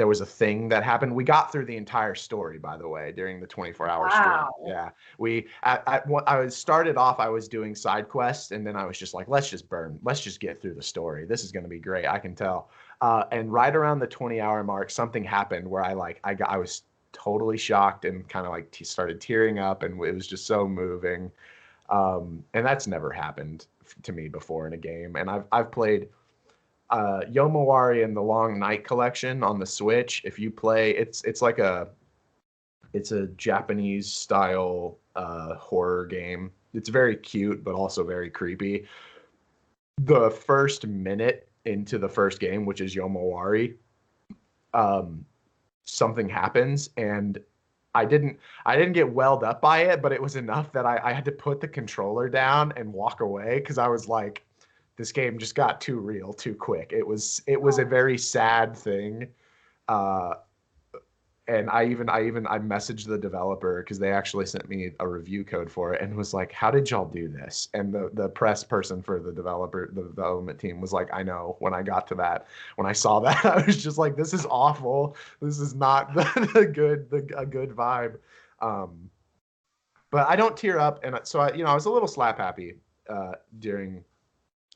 was a thing that happened. We got through the entire story, by the way, during the 24-hour stream. Wow. Yeah, I was doing side quests, and then I was just like, let's just get through the story. This is going to be great, I can tell. And right around the 20-hour mark, something happened where I was totally shocked and kind of, like, started tearing up, and it was just so moving. And that's never happened to me before in a game. And I've played Yomawari and the Long Night Collection on the Switch. If you play, it's a Japanese style horror game. It's very cute, but also very creepy. The first minute into the first game, which is Yomawari, something happens, and I didn't get welled up by it, but it was enough that I had to put the controller down and walk away, because I was like, this game just got too real too quick. It was a very sad thing. And I messaged the developer because they actually sent me a review code for it and was like, "How did y'all do this?" And the press person for the development team was like, "I know." When I got to that, when I saw that, I was just like, "This is awful. This is not a good vibe." Um, but I don't tear up, and so I was a little slap happy during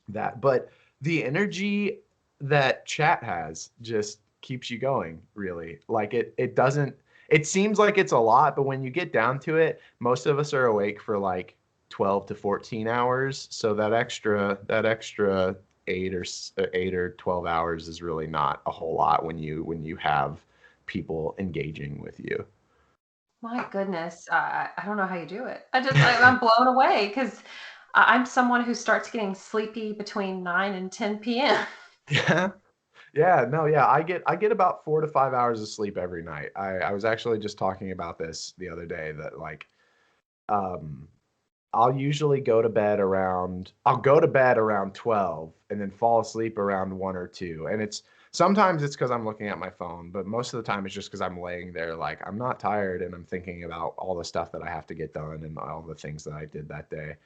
that. But the energy that chat has just keeps you going, really. Like it doesn't, it seems like it's a lot, but when you get down to it, most of us are awake for like 12 to 14 hours. So that extra 8 or 12 hours is really not a whole lot when you have people engaging with you. My goodness, I don't know how you do it. I'm blown away because I'm someone who starts getting sleepy between 9 and 10 p.m. Yeah. Yeah, no, yeah. I get about 4 to 5 hours of sleep every night. I was actually just talking about this the other day that like um I'll go to bed around 12 and then fall asleep around 1 or 2. And it's sometimes it's because I'm looking at my phone, but most of the time it's just because I'm laying there like I'm not tired and I'm thinking about all the stuff that I have to get done and all the things that I did that day.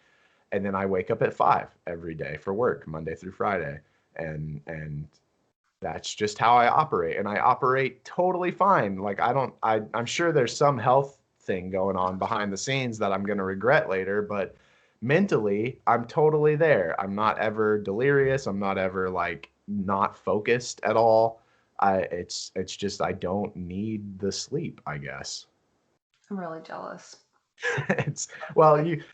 And then I wake up at 5 every day for work, Monday through Friday. And that's just how I operate. And I operate totally fine. Like I'm sure there's some health thing going on behind the scenes that I'm going to regret later, but mentally, I'm totally there. I'm not ever delirious. I'm not ever like not focused at all. It's just I don't need the sleep, I guess. I'm really jealous. It's well, you'd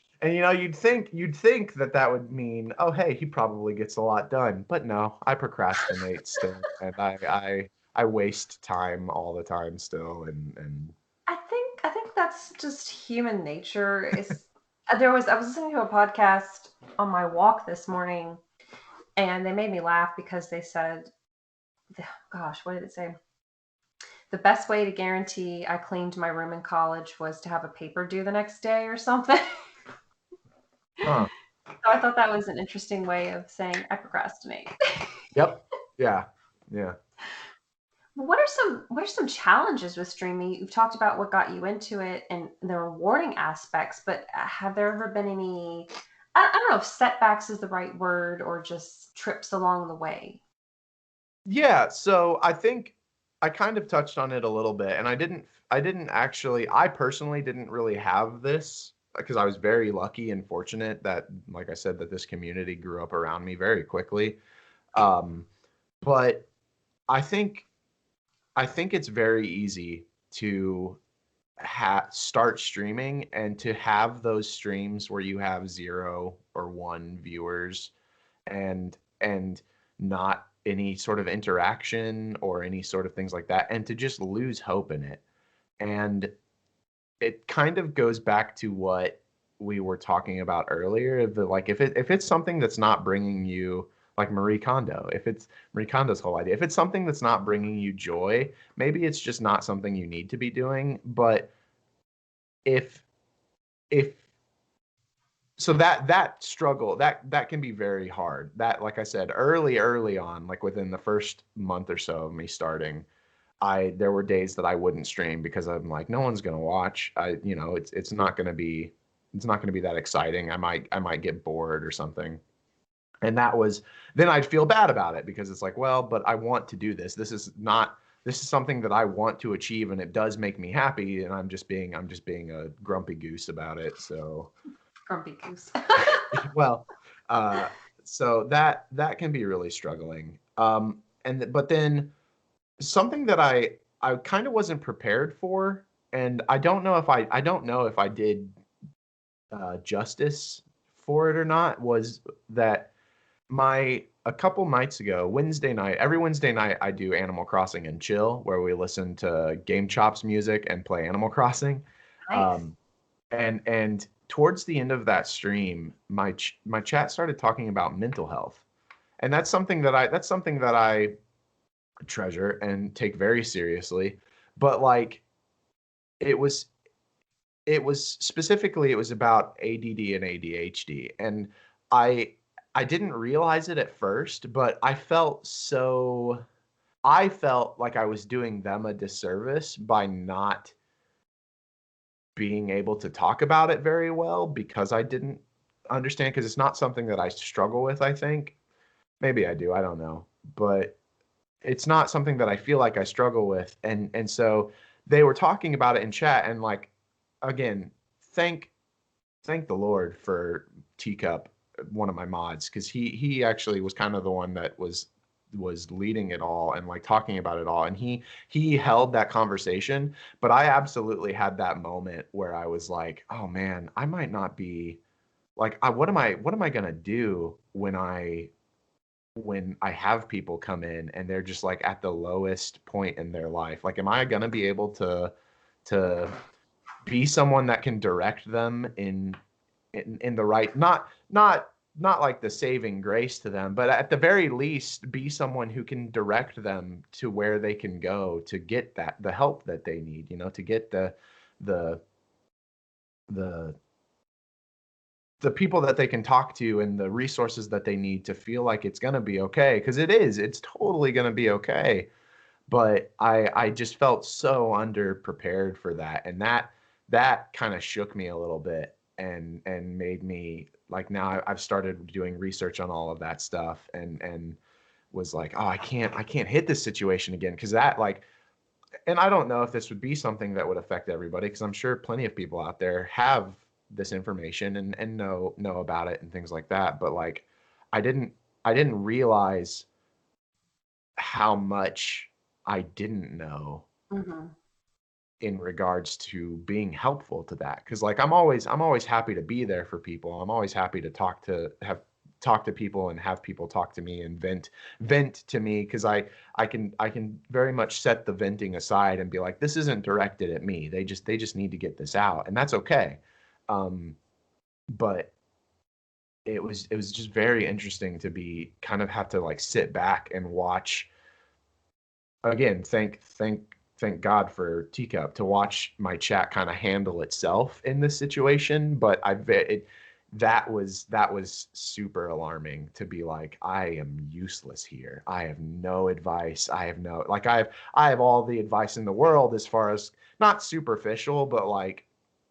think that would mean, oh hey, he probably gets a lot done, but no, I procrastinate still, and I waste time all the time still, and I think that's just human nature. I was listening to a podcast on my walk this morning, and they made me laugh because they said, "Gosh, what did it say? The best way to guarantee I cleaned my room in college was to have a paper due the next day or something." huh, So I thought that was an interesting way of saying I procrastinate. yep, yeah, yeah. What are some challenges with streaming? You've talked about what got you into it and the rewarding aspects, but have there ever been any, I don't know if setbacks is the right word or just trips along the way? Yeah, so I think I kind of touched on it a little bit, and I didn't actually I personally didn't really have this because I was very lucky and fortunate that, like I said, that this community grew up around me very quickly. Um, but I think I think it's very easy to start streaming and to have those streams where you have 0 or 1 viewers and not any sort of interaction or any sort of things like that, and to just lose hope in it. And it kind of goes back to what we were talking about earlier, that like if it's something that's not bringing you, like Marie Kondo, if it's Marie Kondo's whole idea, if it's something that's not bringing you joy, maybe it's just not something you need to be doing. But if if so that struggle, that can be very hard. That, like I said, early on, like within the first month or so of me starting, I there were days that I wouldn't stream because I'm like, no one's gonna watch. It's not gonna be that exciting. I might get bored or something. And that was then I'd feel bad about it because it's like, well, but I want to do this. This is something that I want to achieve, and it does make me happy, and I'm just being a grumpy goose about it. So Grumpy goose. well, uh, so that can be really struggling. But then something that I kind of wasn't prepared for, and I don't know if I did justice for it or not, was that my a couple nights ago, every Wednesday night I do Animal Crossing and Chill, where we listen to Game Chops music and play Animal Crossing. Nice. Um, and towards the end of that stream, my chat started talking about mental health, and that's something that I treasure and take very seriously. But like it was it was about ADD and ADHD, and I I didn't realize it at first, but I felt like I was doing them a disservice by not being able to talk about it very well because I didn't understand, because it's not something that I struggle with, I think. Maybe I do, I don't know. But it's not something that I feel like I struggle with. And so they were talking about it in chat, and like, again, thank the Lord for Teacup, one of my mods, because he actually was kind of the one that was leading it all and like talking about it all, and he held that conversation. But I absolutely had that moment where I was like, oh man, I might not be like, what am I gonna do when I have people come in and they're just like at the lowest point in their life? Like, am I gonna be able to be someone that can direct them in the right, not like the saving grace to them, but at the very least be someone who can direct them to where they can go to get the help that they need, to get the the the people that they can talk to and the resources that they need to feel like it's going to be okay, because it's totally going to be okay. But I just felt so underprepared for that, and that kind of shook me a little bit, and made me like, now I've started doing research on all of that stuff, and was like, oh, I can't hit this situation again, because that, like, and I don't know if this would be something that would affect everybody, because I'm sure plenty of people out there have this information and know about it and things like that. But like, I didn't I didn't realize how much I didn't know Mm-hmm. in regards to being helpful to that. Because like, I'm always happy to be there for people. I'm always happy to talk to people and have people talk to me and vent to me, because I can very much set the venting aside and be like, this isn't directed at me. They just need to get this out, and that's okay. Um, but it was just very interesting to be kind of have to like sit back and watch. Again, thank God for Teacup to watch my chat kind of handle itself in this situation. But that was super alarming, to be like, I am useless here. I have no advice. I have no, like, I have all the advice in the world, as far as not superficial, but like,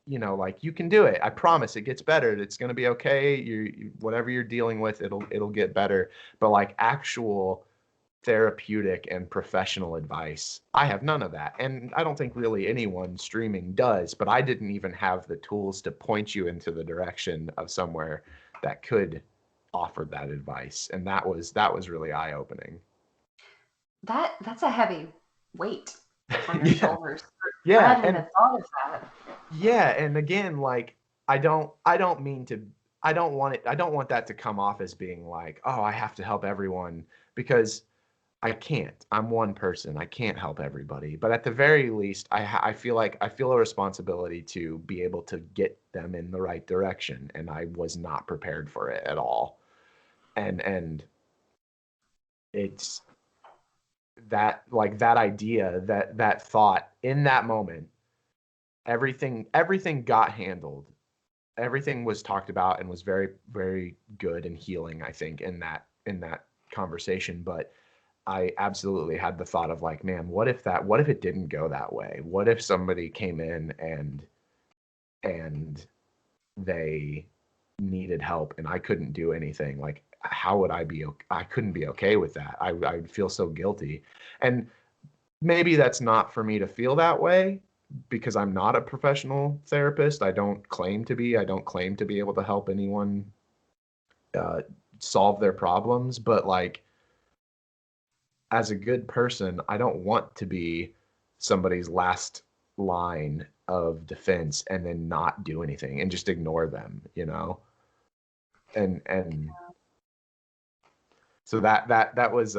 like, you can do it. I promise it gets better. It's going to be okay. Whatever you're dealing with, it'll get better. But like, actual therapeutic and professional advice, I have none of that. And I don't think really anyone streaming does, but I didn't even have the tools to point you into the direction of somewhere that could offer that advice. And that was really eye-opening. That's a heavy weight on your Yeah. shoulders. I Yeah. hadn't And even thought of that. yeah, and again, like, I don't mean to I don't want that to come off as being like, oh, I have to help everyone, because I can't. I'm one person. I can't help everybody. But at the very least, I feel like I feel a responsibility to be able to get them in the right direction, and I was not prepared for it at all. And it's that idea, that thought in that moment, everything got handled. Everything was talked about and was very, very good and healing, I think, in that conversation. But I absolutely had the thought of like, man, what if it didn't go that way? What if somebody came in and they needed help and I couldn't do anything? Like, how would I couldn't be okay with that. I'd feel so guilty. And maybe that's not for me to feel that way, because I'm not a professional therapist. I don't claim to be. I don't claim to be able to help anyone uh, solve their problems. But like, as a good person, I don't want to be somebody's last line of defense and then not do anything and just ignore them. And so that was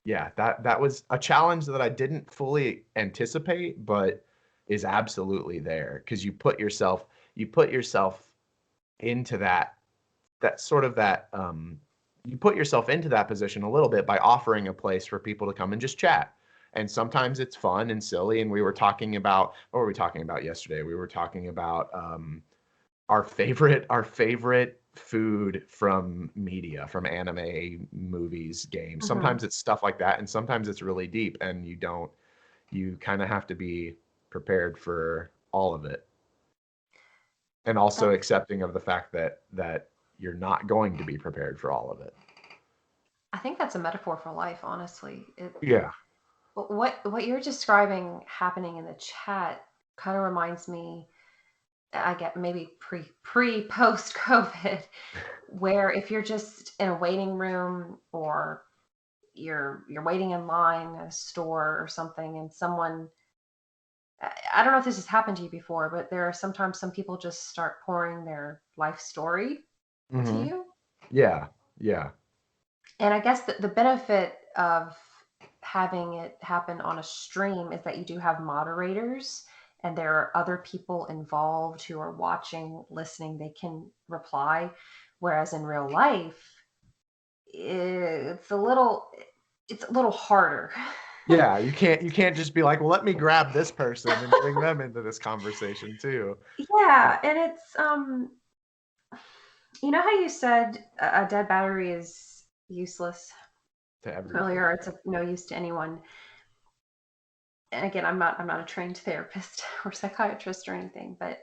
yeah, that was a challenge that I didn't fully anticipate, but is absolutely there, because you put yourself into that sort of that you put yourself into that position a little bit by offering a place for people to come and just chat. And sometimes it's fun and silly. And we were talking about, what were we talking about yesterday? We were talking about our favorite food from media, from anime, movies, games. Hmm. Sometimes it's stuff like that, and sometimes it's really deep, and you kind of have to be prepared for all of it, and also That's, accepting of the fact that you're not going to be prepared for all of it. I think that's a metaphor for life, honestly. Yeah. What you're describing happening in the chat kind of reminds me, I get maybe post COVID, where if you're just in a waiting room or you're waiting in line at a store or something, and someone, I don't know if this has happened to you before, but there are sometimes some people just start pouring their life story to Hmm. you. Yeah. Yeah. And I guess the benefit of having it happen on a stream is that you do have moderators and there are other people involved who are watching, listening, they can reply. Whereas in real life, it's a little it's a little harder. Yeah, you can't just be like, well, let me grab this person and bring them into this conversation too. Yeah, and it's you know how you said a dead battery is useless To everything. earlier, it's of no use to anyone. And again, I'm not a trained therapist or psychiatrist or anything, but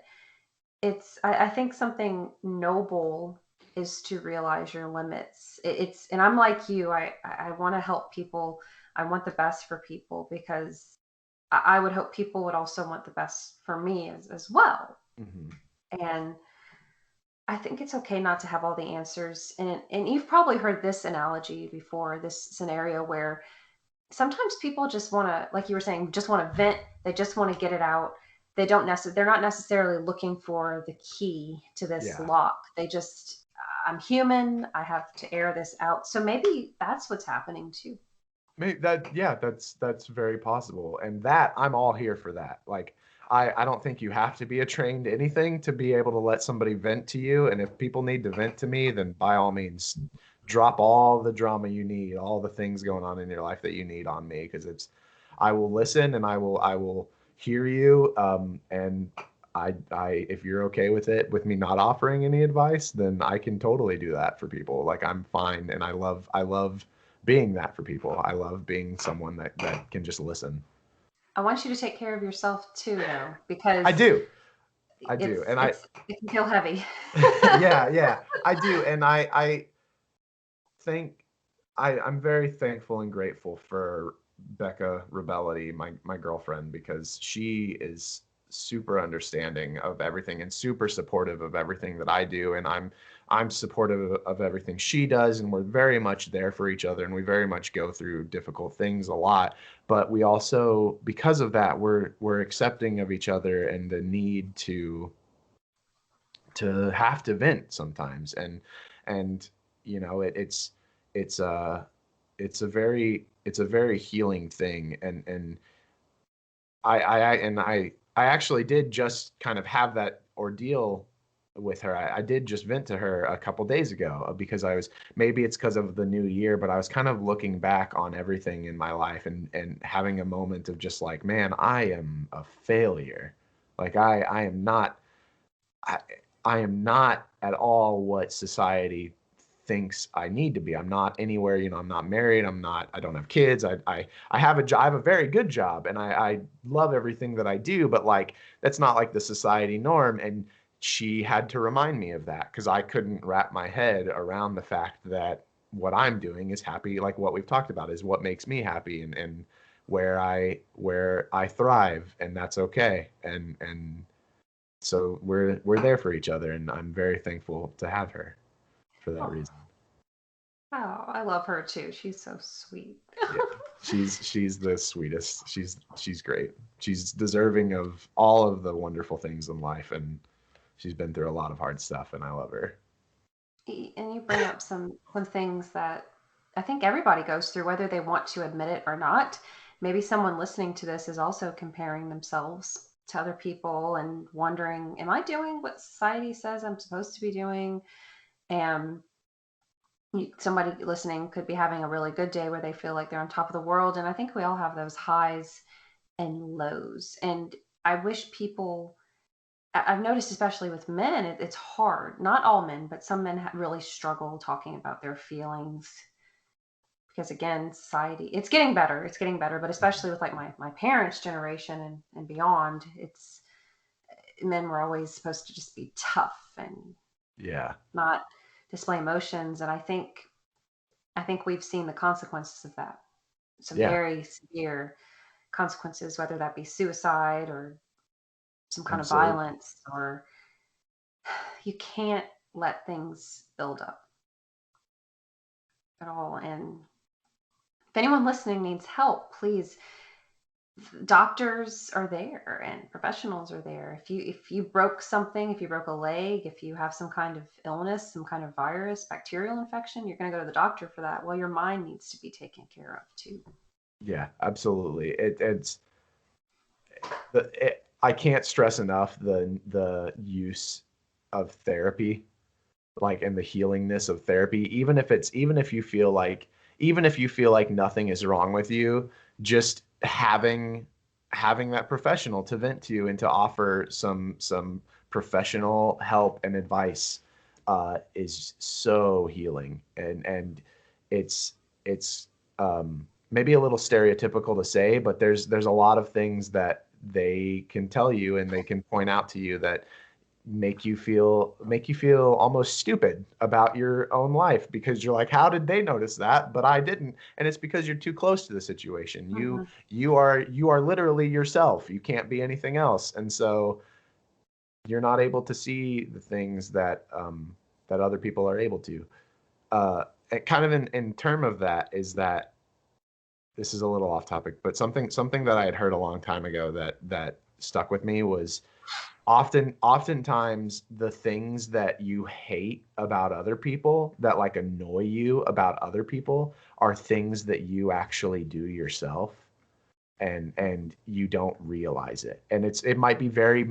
I think something noble is to realize your limits. It's and I'm like you. I want to help people. I want the best for people because I would hope people would also want the best for me as well. Hmm. And I think it's okay not to have all the answers. And you've probably heard this analogy before, this scenario where sometimes people just want to, like you were saying, just want to vent. They just want to get it out. They're not necessarily looking for the key to this Yeah. lock. They just, I'm human. I have to air this out. So maybe that's what's happening too. Maybe that, yeah, that's very possible. And that I'm all here for that. Like I don't think you have to be a trained anything to be able to let somebody vent to you. And if people need to vent to me, then by all means drop all the drama you need, all the things going on in your life that you need on me, because it's I will listen and I will hear you. And I if you're okay with it, with me not offering any advice, then I can totally do that for people. Like I'm fine, and I love being that for people. I love being someone that can just listen. I want you to take care of yourself too, though, I because do. I do. And I it can feel heavy. yeah, yeah, I do. And I think I'm very thankful and grateful for Becca Rebellity, my girlfriend, because she is super understanding of everything and super supportive of everything that I do, and I'm supportive of everything she does, and we're very much there for each other, and we very much go through difficult things a lot, but we also, because of that, we're accepting of each other and the need to have to vent sometimes. And it's it's a very healing thing. And I actually did just kind of have that ordeal with her. I did just vent to her a couple days ago, because I was, maybe it's because of the new year, but I was kind of looking back on everything in my life and having a moment of just like, man, I am a failure. Like I am not I, I am not at all what society thinks I need to be. I'm not anywhere, I'm not married. I don't have kids. I have a job. I have a very good job, and I love everything that I do, but like, that's not like the society norm. And she had to remind me of that, because I couldn't wrap my head around the fact that what I'm doing is happy. Like what we've talked about is what makes me happy, and where I thrive, and that's okay. And so we're there for each other, and I'm very thankful to have her for that Oh, reason. oh, I love her too. She's so sweet. Yeah, she's the sweetest. She's great. She's deserving of all of the wonderful things in life, and she's been through a lot of hard stuff, and I love her. And you bring up some things that I think everybody goes through, whether they want to admit it or not. Maybe someone listening to this is also comparing themselves to other people and wondering, am I doing what society says I'm supposed to be doing? And somebody listening could be having a really good day where they feel like they're on top of the world. And I think we all have those highs and lows. And I wish people I've noticed, especially with men, it's hard. Not all men, but some men really struggle talking about their feelings because, again, society, it's getting better. It's getting better, but especially with like my parents' generation and beyond, it's men were always supposed to just be tough and Yeah. not display emotions. And I think we've seen the consequences of that. Some Yeah. very severe consequences, whether that be suicide or some kind of Absolutely. violence, or you can't let things build up at all. And if anyone listening needs help, please, doctors are there and professionals are there. If you broke something, if you broke a leg, if you have some kind of illness, some kind of virus, bacterial infection, you're going to go to the doctor for that. Well, your mind needs to be taken care of too. Yeah, absolutely. I can't stress enough the use of therapy, like, and the healingness of therapy. Even if you feel like nothing is wrong with you, just having that professional to vent to and to offer some professional help and advice is so healing. And it's maybe a little stereotypical to say, but there's a lot of things that they can tell you and they can point out to you that make you feel almost stupid about your own life, because you're like, how did they notice that but I didn't? And it's because you're too close to the situation. Mm-hmm. You are literally yourself. You can't be anything else, and so you're not able to see the things that other people are able to. And kind of in term of that is that, this is a little off topic, but something that I had heard a long time ago that stuck with me was, oftentimes the things that you hate about other people, that like annoy you about other people, are things that you actually do yourself, and you don't realize it. And it might be very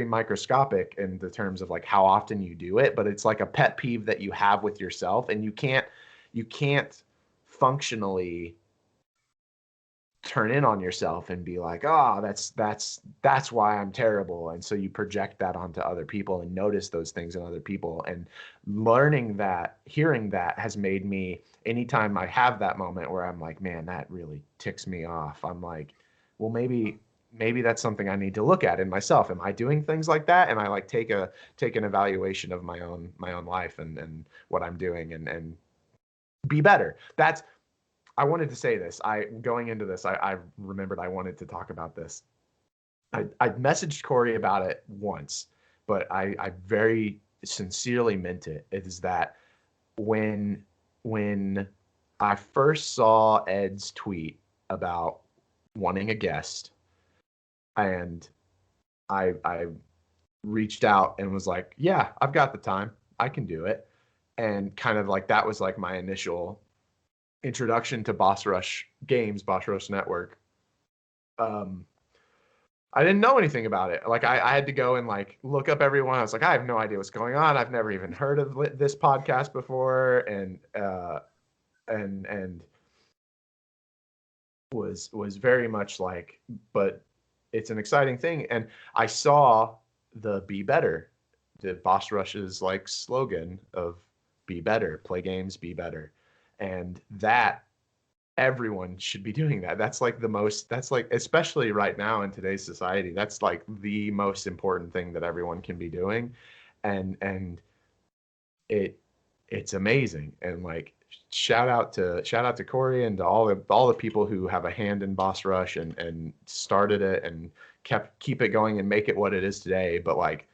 microscopic in the terms of like how often you do it, but it's like a pet peeve that you have with yourself, and you can't functionally turn in on yourself and be like, oh, that's why I'm terrible. And so you project that onto other people and notice those things in other people. And learning that, hearing that, has made me, anytime I have that moment where I'm like, man, that really ticks me off, I'm like, well, maybe that's something I need to look at in myself. Am I doing things like that? And I like take an evaluation of my own life and what I'm doing, and be better. That's I wanted to say this. Going into this, I remembered I wanted to talk about this. I messaged Corey about it once, but I very sincerely meant it. It is that when when I first saw Ed's tweet about wanting a guest, and I reached out and was like, yeah, I've got the time. I can do it. And kind of like that was like my initial introduction to Boss Rush Games, Boss Rush Network. Um, I didn't know anything about it. Like I had to go and like look up everyone. I was like, I have no idea what's going on. I've never even heard of this podcast before, and was very much like, but it's an exciting thing. And I saw the Be Better, the Boss Rush's like slogan of Be Better, play games, be better, and that everyone should be doing that. That's like, especially right now in today's society, that's like the most important thing that everyone can be doing. And it it's amazing. And like, shout out to Corey and to all the people who have a hand in Boss Rush and started it and keep it going and make it what it is today. But like,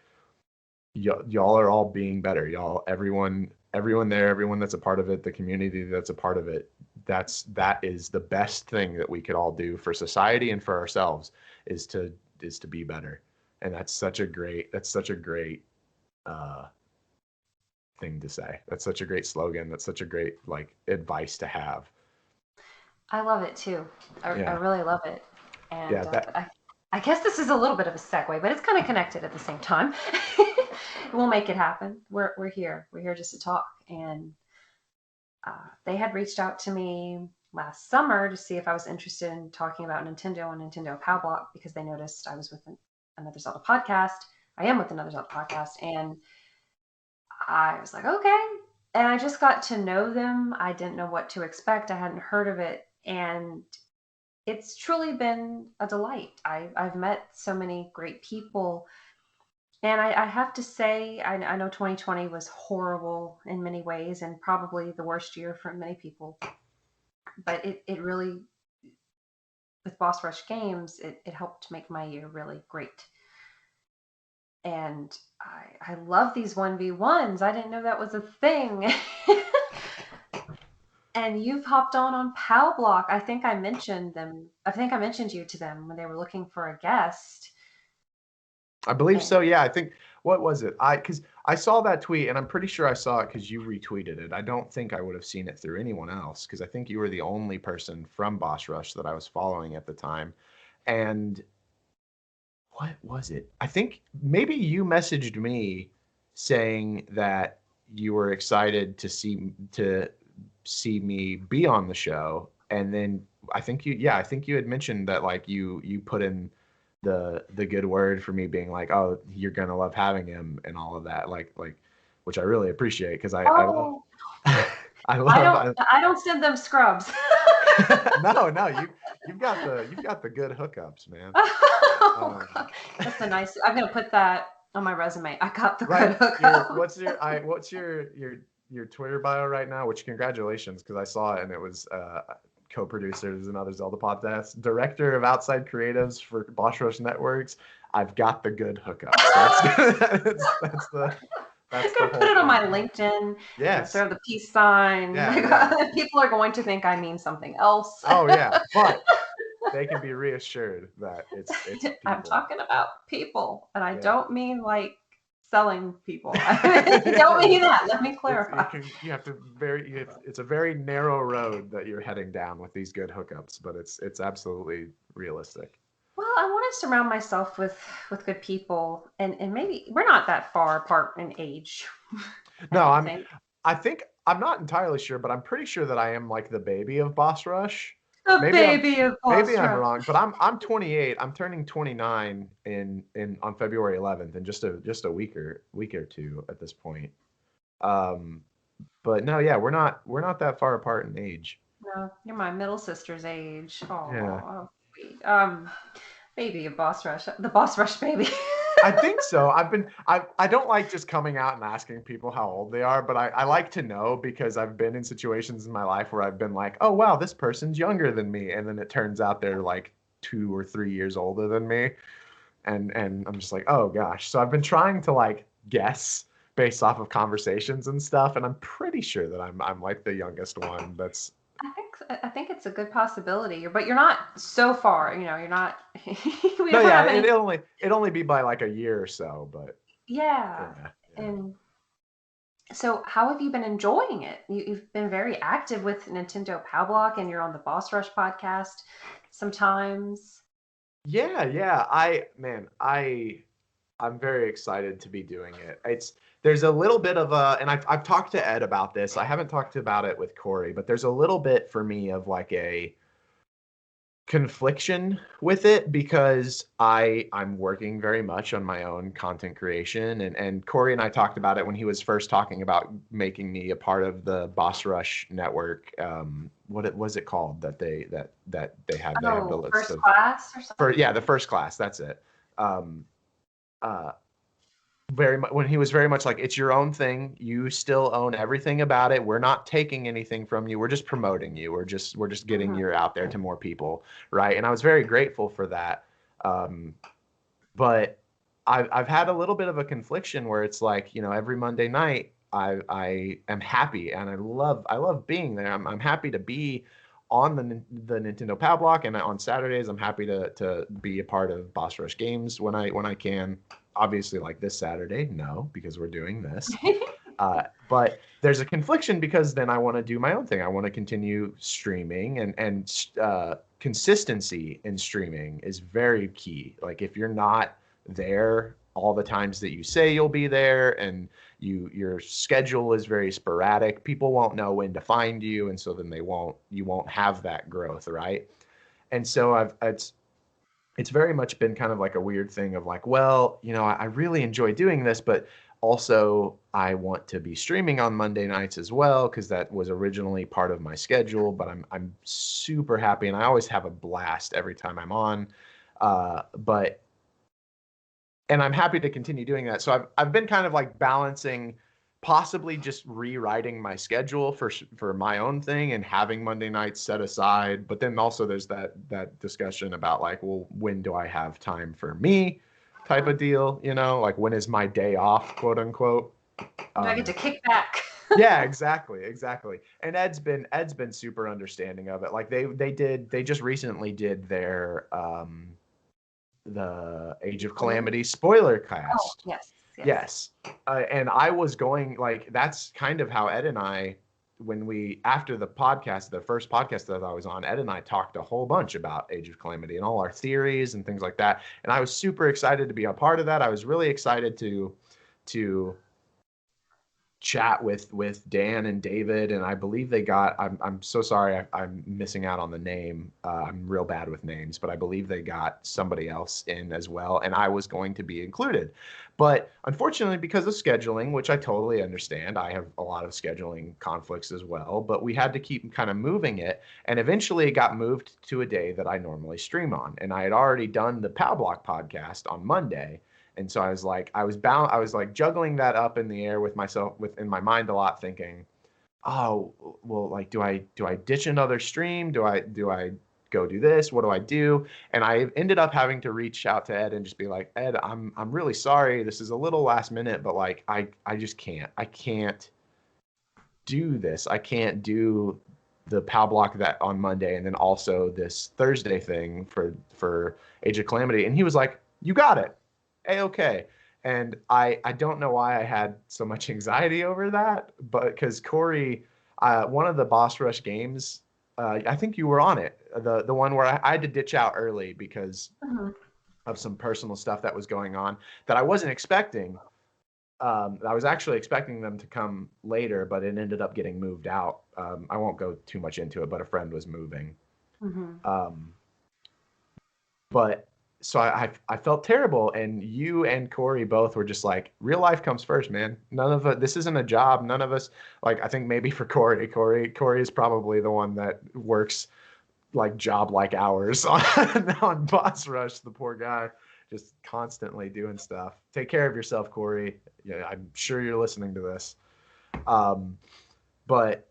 y'all are all being better. Y'all, everyone there, everyone that's a part of it, the community that's a part of it, that is the best thing that we could all do for society and for ourselves, is to be better. And that's such a great uh thing to say. That's such a great slogan. That's such a great like advice to have. I love it too. I Yeah. really love it. Yeah, And that I guess this is a little bit of a segue, but it's kind of connected at the same time. We'll make it happen. We're here. We're here just to talk. And they had reached out to me last summer to see if I was interested in talking about Nintendo and Nintendo Pow Block, because they noticed I was with another Zelda podcast. I am with another podcast, and I was like, okay. And I just got to know them. I didn't know what to expect. I hadn't heard of it. And it's truly been a delight. I've met so many great people. And I have to say, I know 2020 was horrible in many ways and probably the worst year for many people. But it really, with Boss Rush Games, it helped make my year really great. And I love these 1v1s. I didn't know that was a thing. And you've hopped on Pal Block. I think I mentioned them. I think I mentioned you to them when they were looking for a guest. I believe And so. Yeah, I think what was it? Because I saw that tweet and I'm pretty sure I saw it because you retweeted it. I don't think I would have seen it through anyone else because I think you were the only person from Boss Rush that I was following at the time. And what was it? I think maybe you messaged me saying that you were excited to see me be on the show, and then I think you had mentioned that like you put in the good word for me being like, oh, you're gonna love having him and all of that, like which I really appreciate because I love oh, I love I don't send them scrubs. no you've got the good hookups, man. Oh, Um, God. That's a nice. I'm gonna put that on my resume. I got the right. good hookup. What's your Twitter bio right now? Which congratulations, because I saw it and it was co-producers and other Zelda podcasts, director of outside creatives for Boss Rush Networks. I've got the good hookups. That's I'm the gonna whole put it on thing. my LinkedIn. Yes. Throw the peace sign. Yeah. Yeah. People are going to think I mean something else. Oh yeah. But they can be reassured that it's I'm people. talking about people, and I Yeah. don't mean like selling people. I don't mean that. Let me clarify. You have to it's a very narrow road that you're heading down with these good hookups, but it's absolutely realistic. Well, I want to surround myself with good people, and maybe we're not that far apart in age. I No, don't think. I think I'm not entirely sure, but I'm pretty sure that I am like the baby of Boss Rush. The Maybe I'm baby of maybe Boss I'm Rush. wrong, but I'm 28. I'm turning 29 in on February 11th, in just a week or two at this point. Um, but no, yeah, we're not that far apart in age. No, you're my middle sister's age. Oh, Yeah. oh, sweet. Baby of Boss Rush, the Boss Rush baby. I think so. I don't like just coming out and asking people how old they are, but I like to know because I've been in situations in my life where I've been like, oh wow, this person's younger than me, and then it turns out they're like 2 or 3 years older than me, and I'm just like, oh gosh. So I've been trying to like guess based off of conversations and stuff, and I'm pretty sure that I'm like the youngest one. That's I think it's a good possibility, but you're not so far. You're not. We no, don't yeah, have any. it only be by like a year or so, but Yeah, yeah, yeah. and so how have you been enjoying it? You've been very active with Nintendo Pow Block, and you're on the Boss Rush podcast sometimes. Yeah, yeah. I'm very excited to be doing it. There's a little bit of a, and I've talked to Ed about this. I haven't talked about it with Corey, but there's a little bit for me of like a confliction with it because I'm working very much on my own content creation, and Corey and I talked about it when he was first talking about making me a part of the Boss Rush network. What was it called that they have? They have the Oh, list first of class or something. yeah, the first class. That's it. Um, uh, very much when he was very much like, it's your own thing, you still own everything about it, we're not taking anything from you, we're just promoting you, we're just getting Mhm. you out there to more people, right? And I was very grateful for that. But I've had a little bit of a confliction where it's like, every Monday night I am happy and I love being there. I'm happy to be on the Nintendo Power Block, and on Saturdays I'm happy to be a part of Boss Rush Games when I can. Obviously, like this Saturday, no, because we're doing this. But there's a confliction because then I want to do my own thing. I want to continue streaming, and consistency in streaming is very key. Like if you're not there all the times that you say you'll be there, and your schedule is very sporadic, people won't know when to find you, and so then you won't have that growth, right? And so it's very much been kind of like a weird thing of like, well, I really enjoy doing this, but also I want to be streaming on Monday nights as well because that was originally part of my schedule. But I'm super happy, and I always have a blast every time I'm on. But and I'm happy to continue doing that. So I've been kind of like balancing possibly just rewriting my schedule for my own thing and having Monday nights set aside. But then also there's that discussion about like, well, when do I have time for me type of deal, like when is my day off, quote unquote. Do I get to kick back? Yeah, exactly. And Ed's been super understanding of it. Like they just recently did their the Age of Calamity spoiler cast. Oh, yes. Yes. And I was going like, that's kind of how Ed and I, when after the first podcast that I was on, Ed and I talked a whole bunch about Age of Calamity and all our theories and things like that. And I was super excited to be a part of that. I was really excited to chat with Dan and David, and I believe they got, I'm so sorry I'm missing out on the name. I'm real bad with names, but I believe they got somebody else in as well, and I was going to be included. But unfortunately, because of scheduling, which I totally understand, I have a lot of scheduling conflicts as well, but we had to keep kind of moving it, and eventually it got moved to a day that I normally stream on. And I had already done the Pow Block podcast on Monday. And so I was like juggling that up in the air with myself, within my mind a lot, thinking, oh, well, like, do I ditch another stream? Do I go do this? What do I do? And I ended up having to reach out to Ed and just be like, Ed, I'm really sorry. This is a little last minute, but like, I just can't. I can't do this. I can't do the POW block that on Monday and then also this Thursday thing for Age of Calamity. And he was like, you got it. A-okay. And I don't know why I had so much anxiety over that, but because Corey, one of the Boss Rush games, I think you were on it, the one where I had to ditch out early because of some personal stuff that was going on that I wasn't expecting. I was actually expecting them to come later, but it ended up getting moved out. I won't go too much into it, but a friend was moving. But so I felt terrible, and you and Corey both were just like, real life comes first, man. None of it, this isn't a job. None of us, like, I think maybe for Corey is probably the one that works like job-like hours on Boss Rush, the poor guy, just constantly doing stuff. Take care of yourself, Corey. Yeah, I'm sure you're listening to this. But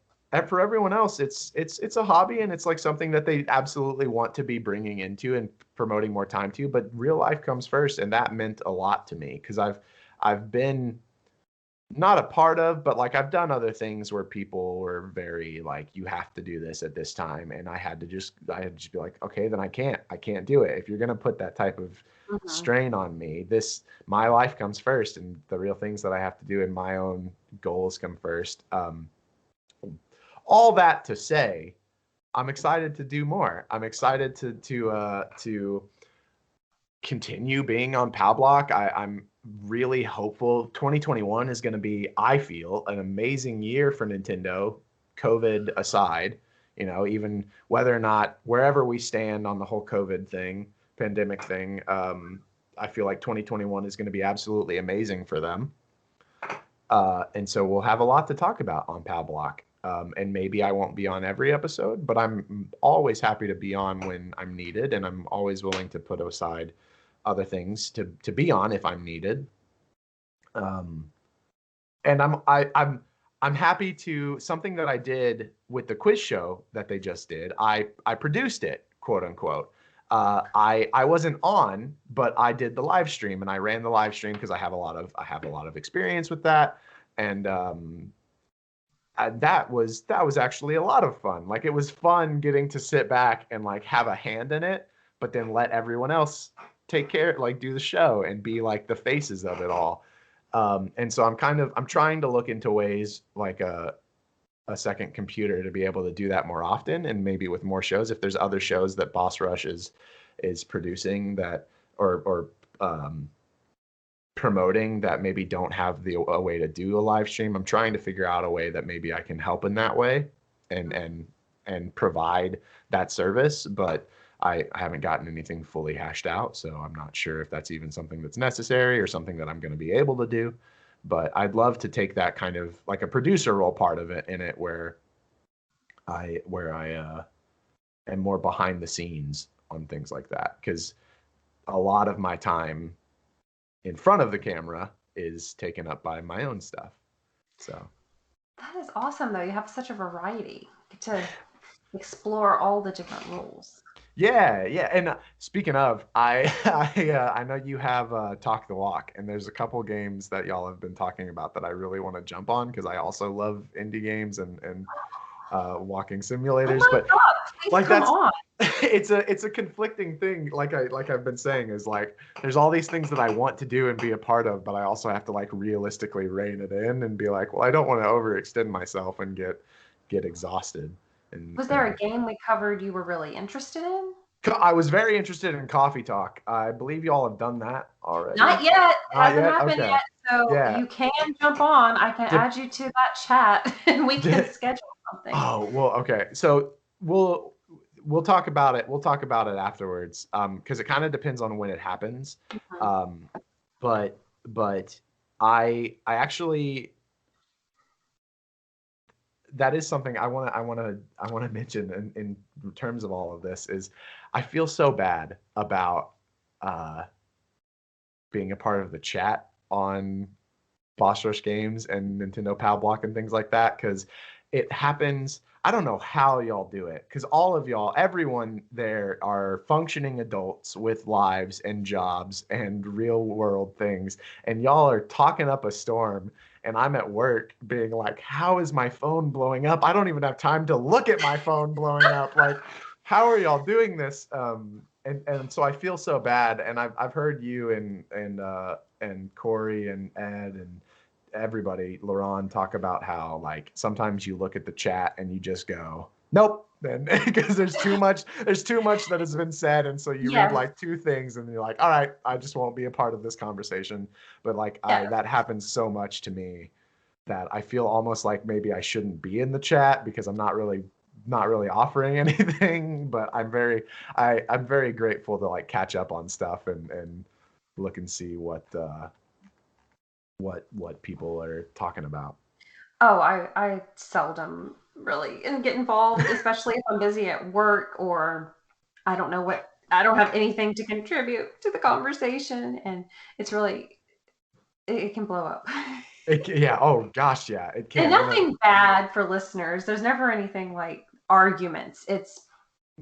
for everyone else, it's a hobby, and it's like something that they absolutely want to be bringing into and promoting more time to. But real life comes first, and that meant a lot to me because I've been not a part of, but like I've done other things where people were very like, you have to do this at this time, and I had to just be like, okay, then I can't do it. If you're gonna put that type of strain on me, my life comes first, and the real things that I have to do and my own goals come first. All that to say, I'm excited to do more. I'm excited to continue being on POW block. I'm really hopeful. 2021 is going to be, I feel, an amazing year for Nintendo, COVID aside. Even whether or not, wherever we stand on the whole COVID thing, pandemic thing, I feel like 2021 is going to be absolutely amazing for them. And so we'll have a lot to talk about on POW block. And maybe I won't be on every episode, but I'm always happy to be on when I'm needed, and I'm always willing to put aside other things to be on if I'm needed. And I'm happy to, something that I did with the quiz show that they just did. I produced it, quote unquote. I wasn't on, but I did the live stream, and I ran the live stream because I have a lot of experience with that, and that was actually a lot of fun. Like, it was fun getting to sit back and like have a hand in it, but then let everyone else take care, like do the show and be like the faces of it all. And so I'm trying to look into ways like a second computer to be able to do that more often, and maybe with more shows. If there's other shows that Boss Rush is producing that or promoting that maybe don't have a way to do a live stream, I'm trying to figure out a way that maybe I can help in that way and provide that service. But I haven't gotten anything fully hashed out, so I'm not sure if that's even something that's necessary or something that I'm going to be able to do. But I'd love to take that kind of like a producer role part of it in it where I am more behind the scenes on things like that, because a lot of my time in front of the camera is taken up by my own stuff. So That is awesome, though. You have such a variety. You get to explore all the different roles. yeah, yeah. And speaking of, I know you have Talk the Walk, and there's a couple games that y'all have been talking about that I really want to jump on because I also love indie games and walking Oh simulators. my But God, please like come that's on. it's a conflicting thing. Like I've been saying, is like there's all these things that I want to do and be a part of, but I also have to like realistically rein it in and be like, well, I don't want to overextend myself and get exhausted. Was there a And game we covered you were really interested in? I was very interested in Coffee Talk. I believe y'all have done that already. Not yet. It Not hasn't yet? happened Okay. yet. So Yeah. you can jump on. I can Did, add you to that chat and we can did, schedule something. oh, well, okay. So we'll talk about it. We'll talk about it afterwards. Because it kind of depends on when it happens. Mhm. Um, but I actually, that is something I want to mention in terms of all of this is I feel so bad about uh being a part of the chat on Boss Rush games and Nintendo Power Block and things like that, because it happens. I don't know how y'all do it, because all of y'all, everyone there are functioning adults with lives and jobs and real world things, and y'all are talking up a storm. And I'm at work being like, how is my phone blowing up? I don't even have time to look at my phone blowing up. Like, how are y'all doing this? And so I feel so bad. And I've heard you and Corey and Ed and everybody, Laurent, talk about how like sometimes you look at the chat and you just go, nope. Then because there's too much that has been said, and so you read Yes. like two things and you're like, all right, I just won't be a part of this conversation. But like I Yes. that happens so much to me that I feel almost like maybe I shouldn't be in the chat because I'm not really offering anything. But I'm very grateful to like catch up on stuff and look and see what people are talking about. Oh, I seldom really and get involved, especially if I'm busy at work or I don't have anything to contribute to the conversation and it's really it can blow up. Yeah. Oh gosh. Yeah. It And can. nothing bad for listeners. There's never anything like arguments. It's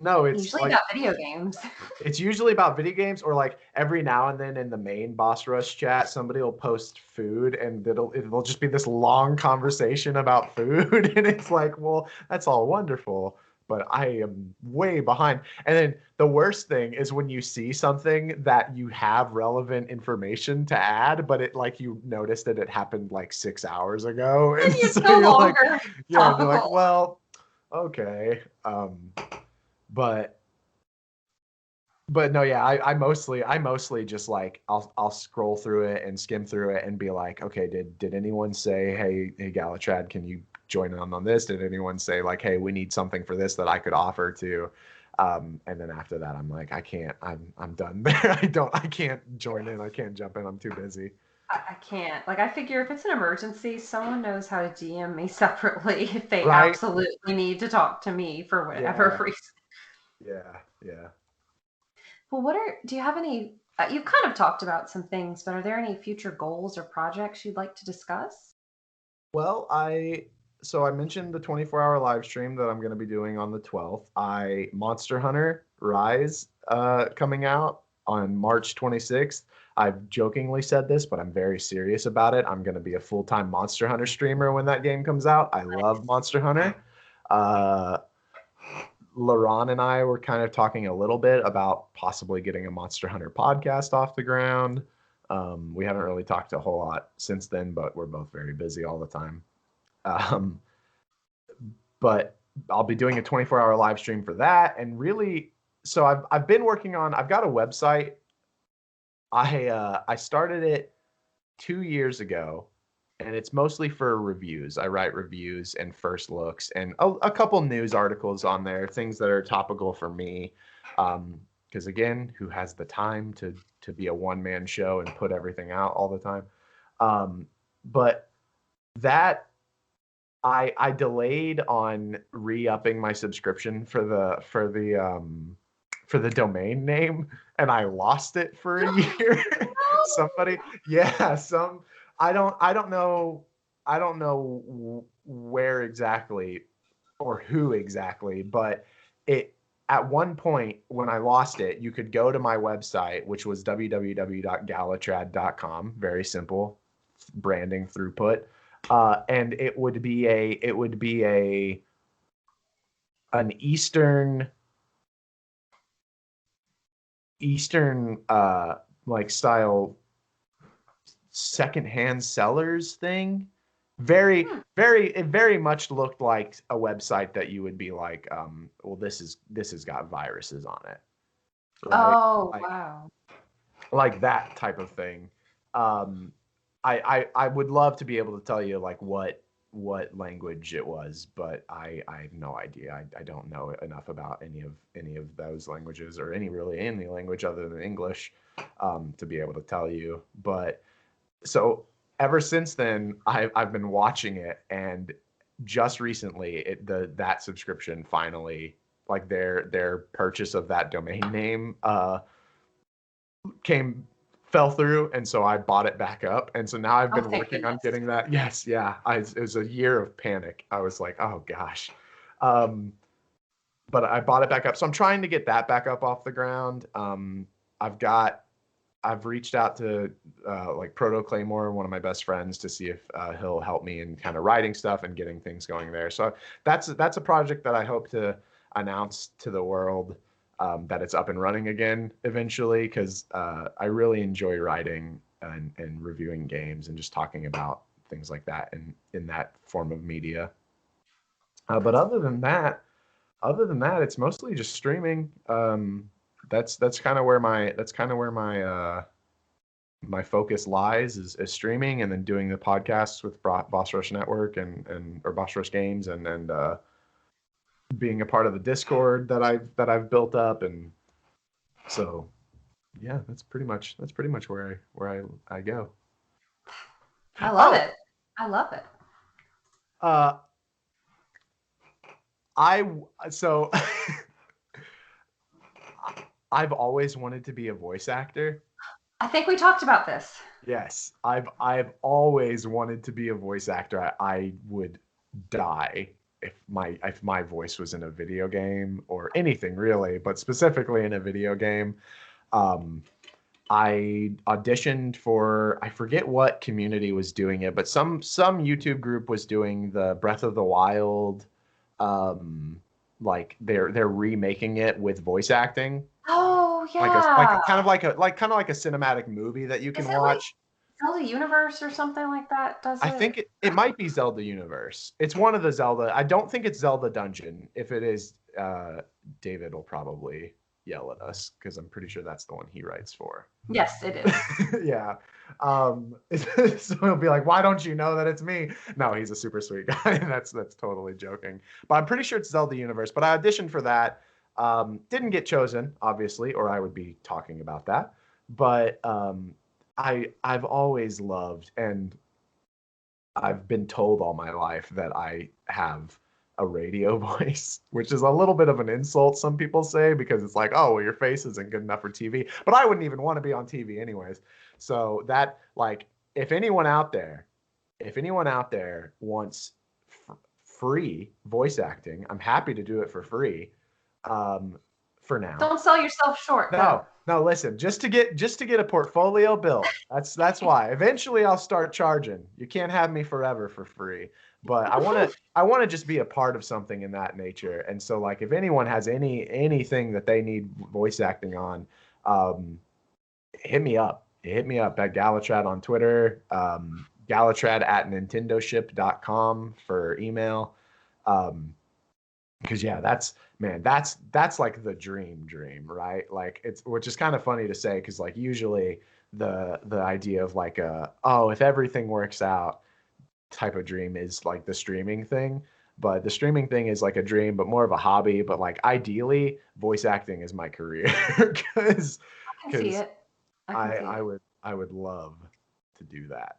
No. It's usually like about video games. it's usually about video games, or like every now and then in the main Boss Rush chat, somebody will post food and it'll just be this long conversation about food, and it's like, well, that's all wonderful, but I am way behind. And then the worst thing is when you see something that you have relevant information to add, but it like you noticed that it happened like 6 hours ago, and It's so no you're like, longer yeah, and you're like, topical. well, okay, but no, yeah, I mostly just like I'll scroll through it and skim through it and be like, okay, did anyone say, hey Galutrad, can you join in on this? Did anyone say like, hey, we need something for this that I could offer to? And then after that, I'm like, I can't. I'm done there. I can't join in. I can't jump in. I'm too busy. I can't. Like, I figure if it's an emergency, someone knows how to DM me separately if they Right? absolutely need to talk to me for whatever Yeah. reason. Yeah. Yeah. Well, do you have any, you've kind of talked about some things, but are there any future goals or projects you'd like to discuss? Well, I mentioned the 24-hour live stream that I'm going to be doing on the 12th. Monster Hunter Rise coming out on March 26th. I've jokingly said this, but I'm very serious about it. I'm going to be a full-time Monster Hunter streamer when that game comes out. I love Monster Hunter. Uh, Laron and I were kind of talking a little bit about possibly getting a Monster Hunter podcast off the ground. We haven't really talked a whole lot since then, but we're both very busy all the time. Um, but I'll be doing a 24-hour live stream for that. And really, so I've been working on. I've got a website. I started it 2 years ago, and it's mostly for reviews. I write reviews and first looks and a couple news articles on there, things that are topical for me. Because again, who has the time to be a one-man show and put everything out all the time? But that I delayed on re-upping my subscription for the domain name, and I lost it for a year. Somebody, yeah, I don't know where exactly or who exactly, but it at one point when I lost it, you could go to my website, which was www.galutrad.com. Very simple branding throughput. And it would be an Eastern like style secondhand sellers thing. It very much looked like a website that you would be like, well, this has got viruses on it, right? Oh, Like, wow. like that type of thing. I would love to be able to tell you like what language it was, but I have no idea. I don't know enough about any of those languages or any language other than English to be able to tell you. But so ever since then, I've been watching it, and just recently, that subscription finally, like their purchase of that domain name, fell through, and so I bought it back up, and so now I've been working on getting that. Yes, yeah, it was a year of panic. I was like, oh gosh, but I bought it back up, so I'm trying to get that back up off the ground. I've reached out to like Proto Claymore, one of my best friends, to see if he'll help me in kind of writing stuff and getting things going there. So that's a project that I hope to announce to the world, that it's up and running again eventually, because I really enjoy writing and reviewing games and just talking about things like that in that form of media. But other than that, it's mostly just streaming. That's kind of where my focus lies is streaming, and then doing the podcasts with Boss Rush Network and or Boss Rush Games, and being a part of the Discord that I've built up. And so yeah, that's pretty much where I go. I love it. I love it. So I've always wanted to be a voice actor. I think we talked about this. Yes, I've always wanted to be a voice actor. I would die if my voice was in a video game or anything really, but specifically in a video game. I auditioned for, I forget what community was doing it, but some YouTube group was doing the Breath of the Wild. Like they're remaking it with voice acting. Oh yeah, like kind of like a cinematic movie that you can watch. Like Zelda Universe or something like that. I think it might be Zelda Universe. It's one of the Zelda. I don't think it's Zelda Dungeon. If it is, David will probably yell at us because I'm pretty sure that's the one he writes for. Yes, it is. Yeah. So he'll be like, why don't you know that it's me? No, he's a super sweet guy. That's totally joking. But I'm pretty sure it's Zelda Universe. But I auditioned for that. Didn't get chosen, obviously, or I would be talking about that. But I've always loved, and I've been told all my life that I have a radio voice, which is a little bit of an insult, some people say, because it's like, oh, well, your face isn't good enough for TV. But I wouldn't even want to be on TV anyways. So that, like, if anyone out there wants free voice acting, I'm happy to do it for free. For now. Don't sell yourself short. No, listen, just to get a portfolio built. That's why. Eventually I'll start charging. You can't have me forever for free. But I want to just be a part of something in that nature. And so, like, if anyone has anything that they need voice acting on, hit me up. Hit me up at Galutrad on Twitter, Galutrad@nintendoship.com for email. Because yeah, that's like the dream, right? Like, which is kind of funny to say, because like usually the idea of like if everything works out type of dream is like the streaming thing. But the streaming thing is like a dream, but more of a hobby. But like ideally, voice acting is my career because I can see because it. I can see it. I would love to do that.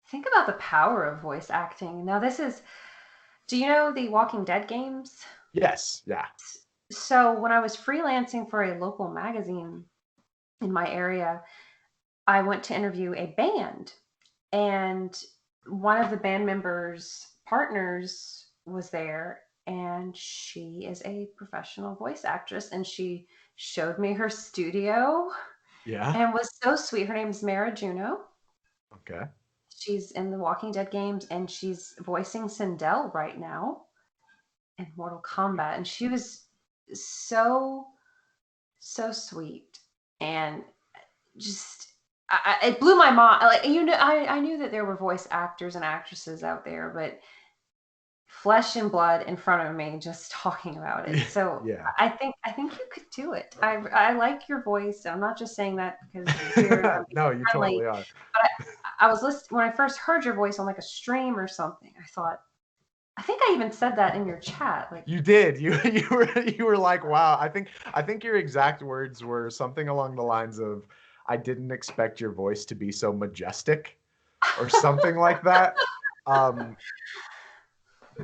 Think about the power of voice acting. Now, do you know the Walking Dead games? Yes, yeah, So, when I was freelancing for a local magazine in my area, I went to interview a band, and one of the band members' partners was there, and she is a professional voice actress, and she showed me her studio yeah. and was so sweet. Her name is Mara Juno. Okay. She's in the Walking Dead games, and she's voicing Sindel right now in Mortal Kombat, and she was so so sweet and just it blew my mind. Like, I knew that there were voice actors and actresses out there, but flesh and blood in front of me just talking about it. So Yeah. I think you could do it. I like your voice. I'm not just saying that because you're here and I'm being No, you friendly. totally are. But I was listening when I first heard your voice on like a stream or something. I thought, I think I even said that in your chat. Like, You did. You were like, wow. I think your exact words were something along the lines of, I didn't expect your voice to be so majestic, or something like that. Um,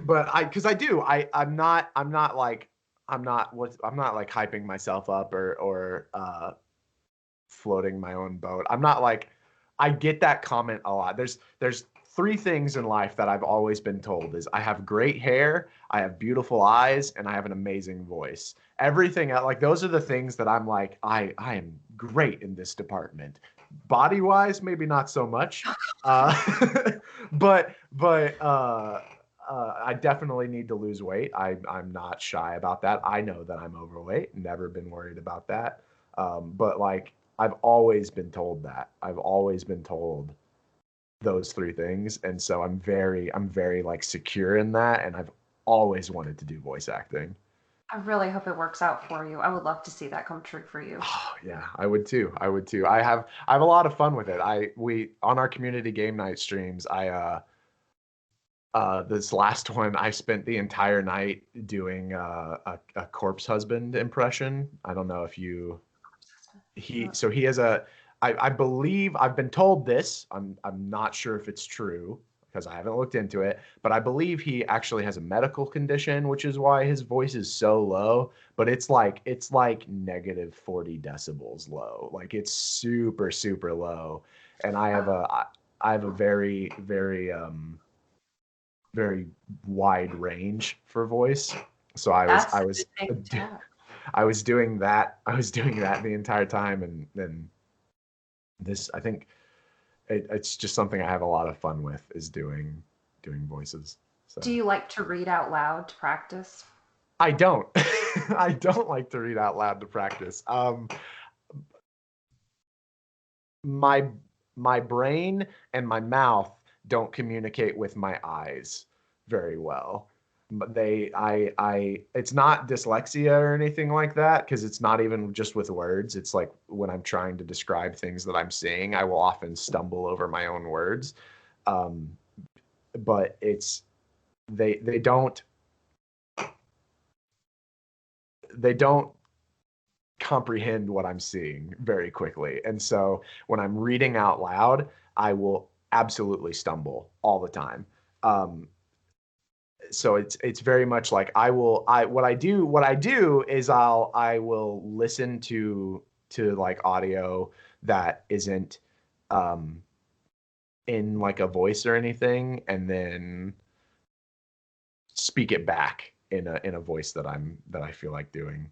but because I do, I'm not like hyping myself up or floating my own boat. I'm not like, I get that comment a lot. There's three things in life that I've always been told is I have great hair, I have beautiful eyes, and I have an amazing voice. Everything else, like those are the things that I'm like, I am great in this department. Body wise, maybe not so much. Uh, but I definitely need to lose weight. I'm not shy about that. I know that I'm overweight. Never been worried about that. But like I've always been told that. I've always been told those three things, and so I'm very like secure in that, and I've always wanted to do voice acting. I really hope it works out for you. I would love to see that come true for you. Oh, yeah, I would too. I would too. I have a lot of fun with it. We on our community game night streams, this last one, I spent the entire night doing a corpse husband impression. I don't know if you he has a I believe I've been told this. I'm not sure if it's true because I haven't looked into it, but I believe he actually has a medical condition, which is why his voice is so low. But it's like negative 40 decibels low. Like it's super, super low. And I have a very wide range for voice. So That's a good thing to have. I was doing that. I was doing that the entire time, and then this. I think it's just something I have a lot of fun with is doing voices. So Do you like to read out loud to practice? I don't. I don't like to read out loud to practice. My my brain and my mouth don't communicate with my eyes very well. But it's not dyslexia or anything like that because it's not even just with words. It's like when I'm trying to describe things that I'm seeing, I will often stumble over my own words. Um, but they don't they don't comprehend what I'm seeing very quickly. And so when I'm reading out loud, I will absolutely stumble all the time. Um, so it's very much like I what I do is I will listen to like audio that isn't um in like a voice or anything, and then speak it back in a voice that I feel like doing.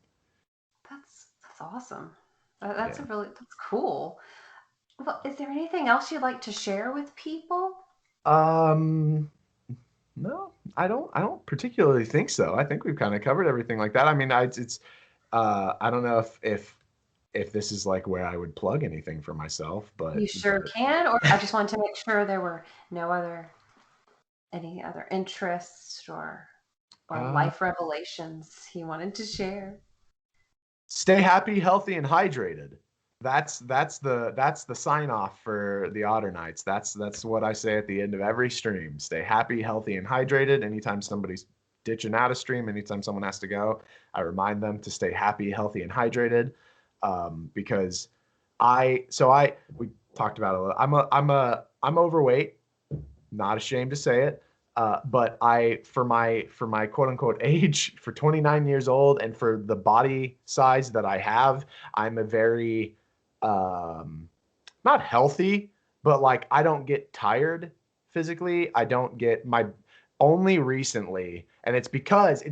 That's awesome. That's Yeah. that's cool. Well, is there anything else you'd like to share with people? Um No, I don't particularly think so. I think we've kind of covered everything like that. I mean, it's I don't know if this is like where I would plug anything for myself, You sure can, or I just wanted to make sure there were no other any other interests or uh, life revelations he wanted to share. stay happy, healthy, and hydrated. That's the sign off for the Otter Nights. That's what I say at the end of every stream. Stay happy, healthy, and hydrated. Anytime somebody's ditching out a stream, anytime someone has to go, I remind them to stay happy, healthy, and hydrated. Because we talked about it a little. I'm overweight. Not ashamed to say it. But for my quote unquote age, for 29 years old, and for the body size that I have, I'm a very not healthy, but like I don't get tired physically. I don't get my only recently, and it's because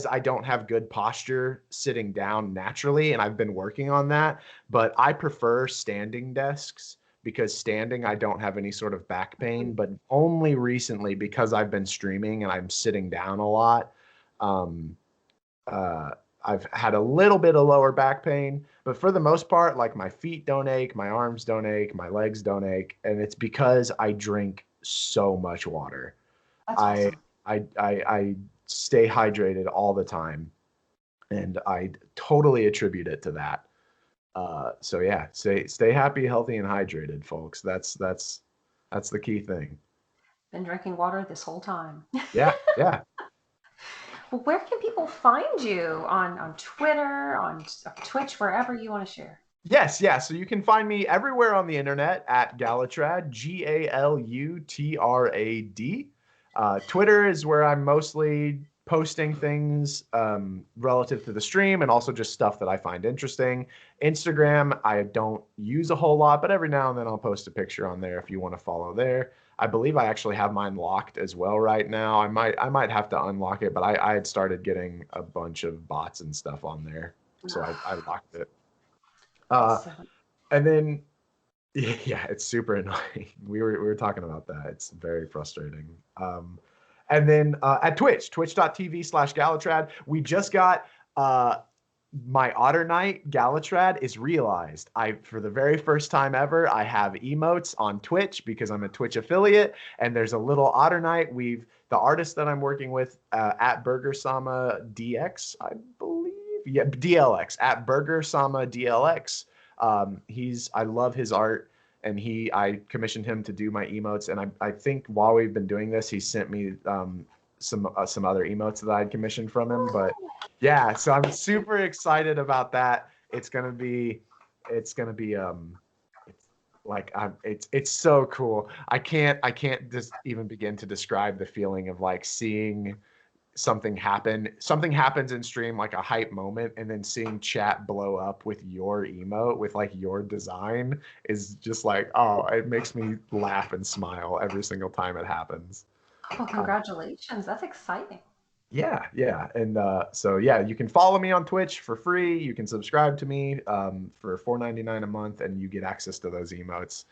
I don't have good posture sitting down naturally, and I've been working on that. But I prefer standing desks because standing I don't have any sort of back pain. But only recently, because I've been streaming and I'm sitting down a lot, I've had a little bit of lower back pain, but for the most part, like my feet don't ache, my arms don't ache, my legs don't ache, and it's because I drink so much water. That's I awesome. I stay hydrated all the time, and I totally attribute it to that. So yeah, stay happy, healthy, and hydrated, folks. That's the key thing. Been drinking water this whole time. Yeah, yeah. Well, where can people find you on Twitter, on Twitch, wherever you want to share? Yes, yeah. So you can find me everywhere on the internet at Galutrad, Galutrad. Twitter is where I'm mostly posting things relative to the stream and also just stuff that I find interesting. Instagram, I don't use a whole lot, but every now and then I'll post a picture on there if you want to follow there. I believe I actually have mine locked as well right now. I might have to unlock it, but I had started getting a bunch of bots and stuff on there, so I locked it. So, And then yeah, it's super annoying. We were talking about that. It's very frustrating. And then at twitch.tv/Galutrad, we just got my Otter Night Galutrad is realized. For the very first time ever, I have emotes on Twitch because I'm a Twitch affiliate, and there's a little Otter Night. The artist that I'm working with at Burger Sama DX, I believe, yeah, DLX at Burger Sama DLX. I love his art, and I commissioned him to do my emotes, and I think while we've been doing this, he sent me some other emotes that I'd commissioned from him. But yeah, so I'm super excited about that. It's gonna be it's like it's so cool. I can't just even begin to describe the feeling of like seeing something happens in stream, like a hype moment, and then seeing chat blow up with your emote, with like your design, is just like, oh, it makes me laugh and smile every single time it happens. well, congratulations. That's exciting. Yeah, yeah. And so yeah, you can follow me on Twitch for free. You can subscribe to me for $4.99 a month, and you get access to those emotes.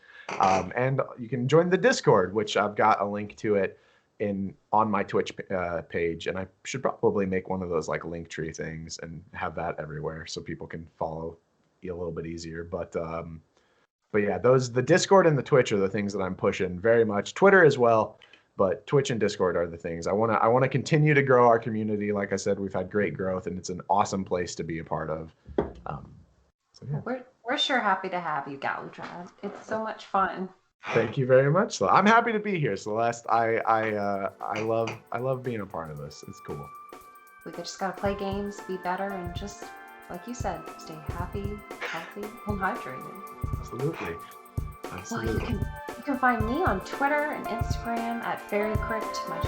And you can join the Discord, which I've got a link to it on my Twitch page, and I should probably make one of those like Linktree things and have that everywhere so people can follow a little bit easier. But yeah, the Discord and the Twitch are the things that I'm pushing very much. Twitter as well, but Twitch and Discord are the things I want to continue to grow our community. Like I said, we've had great growth, and it's an awesome place to be a part of. So yeah. We're sure happy to have you, Galutrad. It's so much fun. Thank you very much. I'm happy to be here, Celeste. I love being a part of this. It's cool. We just gotta play games, be better, and just like you said, stay happy, healthy, and hydrated. Absolutely. Well, you can find me on Twitter and Instagram at FairyCrypt. My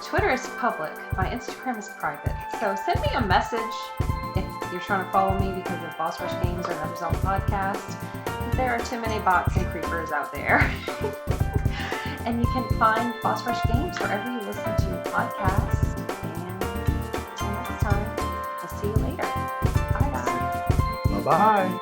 Twitter is public. My Instagram is private. So send me a message if you're trying to follow me because of Boss Rush Games or Never Zone Podcast. There are too many bots and creepers out there. And you can find Boss Rush Games wherever you listen to podcasts. And until next time, I'll see you later. Bye, guys. Bye-bye.